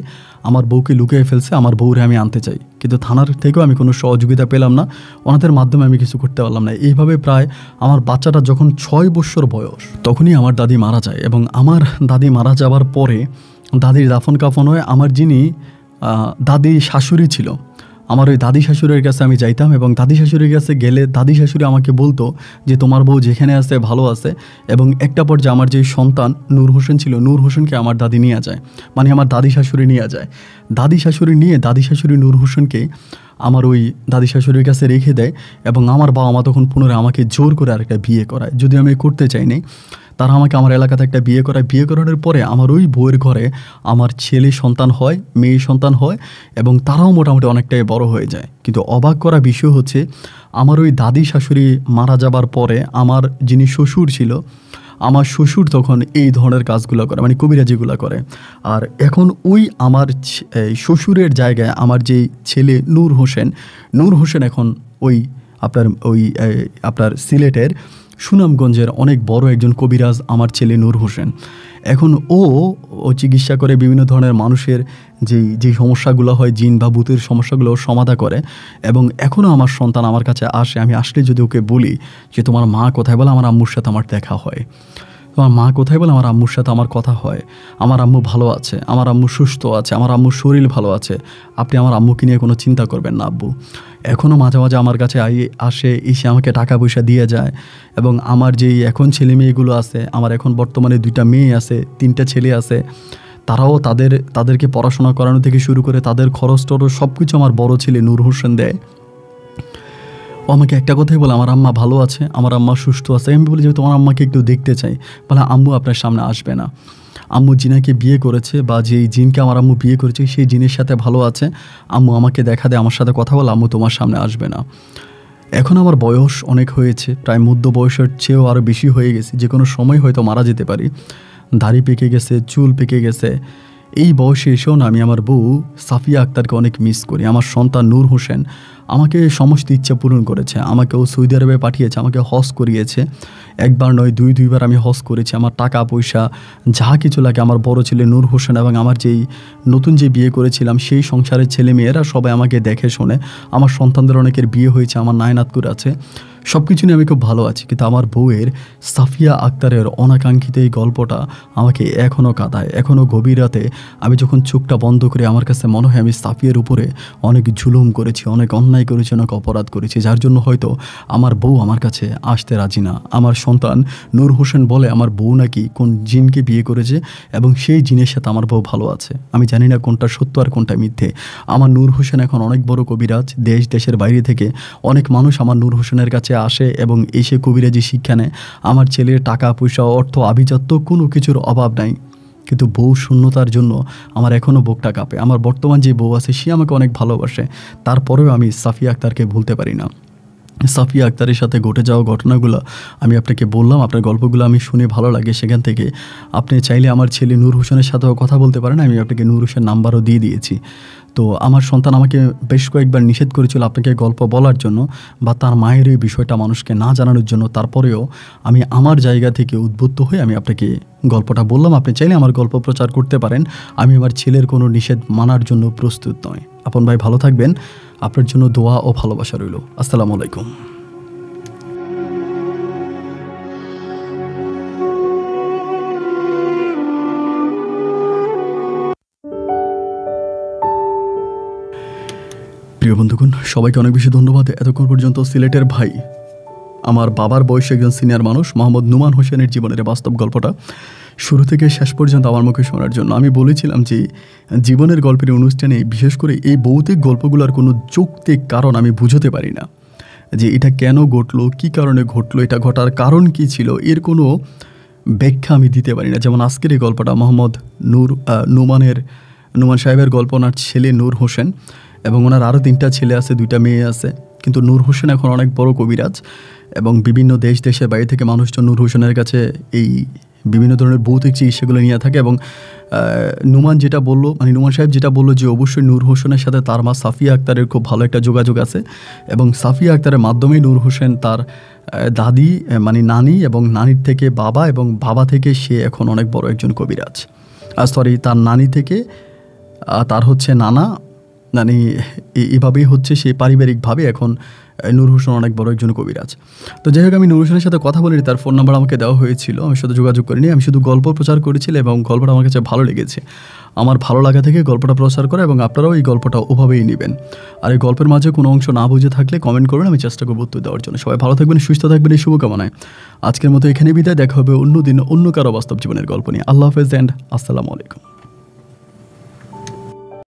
আমার বউকে লুকিয়ে ফেলছে, আমার বউরে আমি আনতে চাই। কিন্তু থানার থেকেও আমি কোনো সহযোগিতা পেলাম না, ওনাদের মাধ্যমে আমি কিছু করতে পারলাম না। এইভাবে প্রায় আমার বাচ্চাটা যখন 6 বছর বয়স, তখনই আমার দাদি মারা যায়। এবং আমার দাদি মারা যাওয়ার পরে দাদির দাফন কাফন হয়ে আমার যিনি দাদি শাশুড়ি ছিল, আমার ওই দাদি শাশুড়ির কাছে আমি যাইতাম। এবং দাদি শাশুড়ির কাছে গেলে দাদি শাশুড়ি আমাকে বলতো যে তোমার বউ যেখানে আছে ভালো আছে। এবং একটা পর্যায়ে আমার যে সন্তান নূর হোসেন ছিল, নূর হোসেনকে আমার দাদি নিয়ে যায়, মানে আমার দাদি শাশুড়ি নিয়ে যায়। দাদি শাশুড়ি নূর হোসেনকে আমার ওই দাদি শাশুড়ির কাছে রেখে দেয়। এবং আমার বাবা মা তখন পুনরায় আমাকে জোর করে আরেকটা বিয়ে করায়, যদিও আমি করতে চাইনি। তারা আমাকে আমার এলাকাতে একটা বিয়ে করায়। বিয়ে করানোর পরে আমার ওই বউয়ের ঘরে আমার ছেলে সন্তান হয়, মেয়ে সন্তান হয়, এবং তারাও মোটামুটি অনেকটাই বড় হয়ে যায়। কিন্তু অবাক করা বিষয় হচ্ছে, আমার ওই দাদি শাশুড়ি মারা যাবার পরে আমার যিনি শ্বশুর ছিল, আমার শ্বশুর তখন এই ধরনের কাজগুলো করে, মানে কবিরাজিগুলো করে। আর এখন ওই আমার শ্বশুরের জায়গায় আমার যেই ছেলে নূর হোসেন এখন আপনার সিলেটের সুনামগঞ্জের অনেক বড় একজন কবিরাজ আমার ছেলে নূর হোসেন। এখন ও চিকিৎসা করে বিভিন্ন ধরনের মানুষের যেই সমস্যাগুলো হয়, জিন বা ভূতের সমস্যাগুলো সমাধা করে। এবং এখনও আমার সন্তান আমার কাছে আসে, আমি আসলে যদি ওকে বলি যে তোমার মা কোথায়, বলে আমার আম্মুর সাথে আমার দেখা হয়। তোমার মা কোথায়, বলে আমার আম্মুর সাথে আমার কথা হয়। আমার আম্মু ভালো আছে, আমার আম্মু সুস্থ আছে, আমার আম্মুর শরীর ভালো আছে, আপনি আমার আম্মুকে নিয়ে কোনো চিন্তা করবেন না আব্বু। এখনও মাঝে মাঝে আমার কাছে এসে আমাকে টাকা পয়সা দিয়ে যায়। এবং আমার যেই এখন ছেলে মেয়েগুলো আছে, আমার এখন বর্তমানে 2টা মেয়ে আছে, 3টা ছেলে আছে, তারাও তাদেরকে পড়াশোনা করানো থেকে শুরু করে তাদের খরচ টরচ সব কিছু আমার বড় ছেলে নূর হোসেন দেয়। ও আমাকে একটা কথাই বলে, আমার আম্মা ভালো আছে, আমার আম্মা সুস্থ আছে। আমি বলি যে তোমার আম্মাকে একটু দেখতে চাই। বলে আম্মু আপনার সামনে আসবে না, আম্মু জিনাকে বিয়ে করেছে, বা যেই জিনকে আমার আম্মু বিয়ে করেছে সেই জিনের সাথে ভালো আছে, আম্মু আমাকে দেখা দেয়, আমার সাথে কথা বলে, আম্মু তোমার সামনে আসবে না। এখন আমার বয়স অনেক হয়েছে, প্রায় মধ্য বয়সের চেয়েও আরও বেশি হয়ে গেছে, যে কোনো সময় হয়তো মারা যেতে পারি। দাড়ি পেকে গেছে, চুল পেকে গেছে। এই বয়সে এসেও না আমি আমার বউ সাফিয়া আক্তারকে অনেক মিস করি। আমার সন্তান নূর হোসেন আমাকে সমস্ত ইচ্ছা পূরণ করেছে, আমাকে ও সৌদি আরবে পাঠিয়েছে, আমাকে হজ করিয়েছে। একবার নয়, দুইবার আমি হজ করেছি। আমার টাকা পয়সা যা কিছু লাগে আমার বড় ছেলে নূর হোসেন এবং আমার নতুন যে বিয়ে করেছিলাম সেই সংসারের ছেলে মেয়েরা সবাই আমাকে দেখে শোনে। আমার সন্তানদের অনেকের বিয়ে হয়েছে, আমার নায়নাতকুর আছে, সব কিছু নিয়ে আমি খুব ভালো আছি। কিন্তু আমার বউয়ের সাফিয়া আক্তারের অনাকাঙ্ক্ষিত এই গল্পটা আমাকে এখনও কাঁদায়। এখনও গভীর রাতে আমি যখন চোখটা বন্ধ করে, আমার কাছে মনে হয় আমি সাফিয়ার উপরে অনেক জুলুম করেছি, অনেক অন্যায় করেছি, অনেক অপরাধ করেছি, যার জন্য হয়তো আমার বউ আমার কাছে আসতে রাজি না। আমার সন্তান নূর হোসেন বলে আমার বউ নাকি কোন জিনকে বিয়ে করেছে এবং সেই জিনের সাথে আমার বউ ভালো আছে। আমি জানি না কোনটা সত্য আর কোনটা মিথ্যে। আমার নূর হোসেন এখন অনেক বড় কবিরাজ, দেশের বাইরে থেকে অনেক মানুষ আমার নূর হোসেনের কাছে আসে এবং এসে কবিরাজি শিক্ষা নেয়। আমার ছেলের টাকা পয়সা, অর্থ, আভিজাত্য কোনো কিছুর অভাব নাই। কিন্তু বউ শূন্যতার জন্য আমার এখনও বুকটা কাঁপে। আমার বর্তমান যে বউ আছে সে আমাকে অনেক ভালোবাসে, তারপরেও আমি সাফিয়া আক্তারকে ভুলতে পারি না। সাফিয়া আক্তারের সাথে ঘটে যাওয়া ঘটনাগুলো আমি আপনাকে বললাম, আপনার গল্পগুলো আমি শুনে ভালো লাগে। সেখান থেকে আপনি চাইলে আমার ছেলে নূর হোসেনের সাথেও কথা বলতে পারেন। আমি আপনাকে নূর হোসেন নাম্বারও দিয়ে দিয়েছি। তো আমার সন্তান আমাকে বেশ কয়েকবার নিষেধ করেছিল আপনাকে গল্প বলার জন্য বা তার মায়ের এই বিষয়টা মানুষকে না জানানোর জন্য। তারপরেও আমি আমার জায়গা থেকে উদ্বুদ্ধ হয়ে আমি আপনাকে গল্পটা বললাম। আপনি চাইলে আমার গল্প প্রচার করতে পারেন। আমি আমার ছেলের কোনো নিষেধ মানার জন্য প্রস্তুত নয়। আপন ভাই ভালো থাকবেন। আপনার জন্য দোয়া ও ভালোবাসা রইল। আসসালামু আলাইকুম। প্রিয় বন্ধুগণ, সবাইকে অনেক বেশি ধন্যবাদ এতক্ষণ পর্যন্ত সিলেটের ভাই আমার বাবার বয়সী একজন সিনিয়র মানুষ মোহাম্মদ নুমান হোসেনের জীবনের বাস্তব গল্পটা শুরু থেকে শেষ পর্যন্ত আমার মুখে শোনার জন্য। আমি বলেছিলাম যে জীবনের গল্পের অনুষ্ঠানে বিশেষ করে এই ভৌতিক গল্পগুলোর কোনো যৌক্তিক কারণ আমি বুঝতে পারি না, যে এটা কেন ঘটলো, কী কারণে ঘটলো, এটা ঘটার কারণ কী ছিল, এর কোনো ব্যাখ্যা আমি দিতে পারি না। যেমন আজকের এই গল্পটা মোহাম্মদ নুমান সাহেবের গল্প, ওনার ছেলে নূর হোসেন এবং ওনার আরও 3টা ছেলে আছে, 2টা মেয়ে আছে। কিন্তু নূর হোসেন এখন অনেক বড় কবিরাজ এবং বিভিন্ন দেশের বাইরে থেকে মানুষজন নূর হোসেনের কাছে এই বিভিন্ন ধরনের ভৌতিক চিকিৎসাগুলো নিয়ে থাকে। এবং নুমান যেটা বললো, মানে নুমান সাহেব যেটা বললো যে অবশ্যই নূর হোসেনের সাথে তার মা সাফিয়া আক্তারের খুব ভালো একটা যোগাযোগ আছে এবং সাফিয়া আক্তারের মাধ্যমেই নূর হোসেন তার দাদি মানে নানি এবং নানির থেকে বাবা এবং বাবা থেকে সে এখন অনেক বড় একজন কবিরাজ। তার নানি থেকে তার হচ্ছে নানা, মানে এভাবেই হচ্ছে সে পারিবারিকভাবে এখন নূর হোসেন অনেক বড় একজন কবিরাজ। তো যাই হোক, আমি নূর হোসেনের সাথে কথা বলিনি, তার ফোন নাম্বার আমাকে দেওয়া হয়েছিল, আমি সাথে যোগাযোগ করিনি। আমি শুধু গল্প প্রচার করেছিলাম এবং গল্পটা আমার কাছে ভালো লেগেছে। আমার ভালো লাগা থেকে গল্পটা প্রচার করা এবং আপনারাও এই গল্পটা ওভাবেই নেবেন। আর এই গল্পের মাঝে কোনো অংশ না বুঝে থাকলে কমেন্ট করবেন, আমি চেষ্টা করব উত্তর দেওয়ার জন্য। সবাই ভালো থাকবেন, সুস্থ থাকবেন, এই শুভকামনায় আজকের মতো এখানে বিদায়। দেখা হবে অন্য দিন অন্য কারো বাস্তব জীবনের গল্প নিয়ে। আল্লাহ হাফেজ অ্যান্ড আসসালামু আলাইকুম।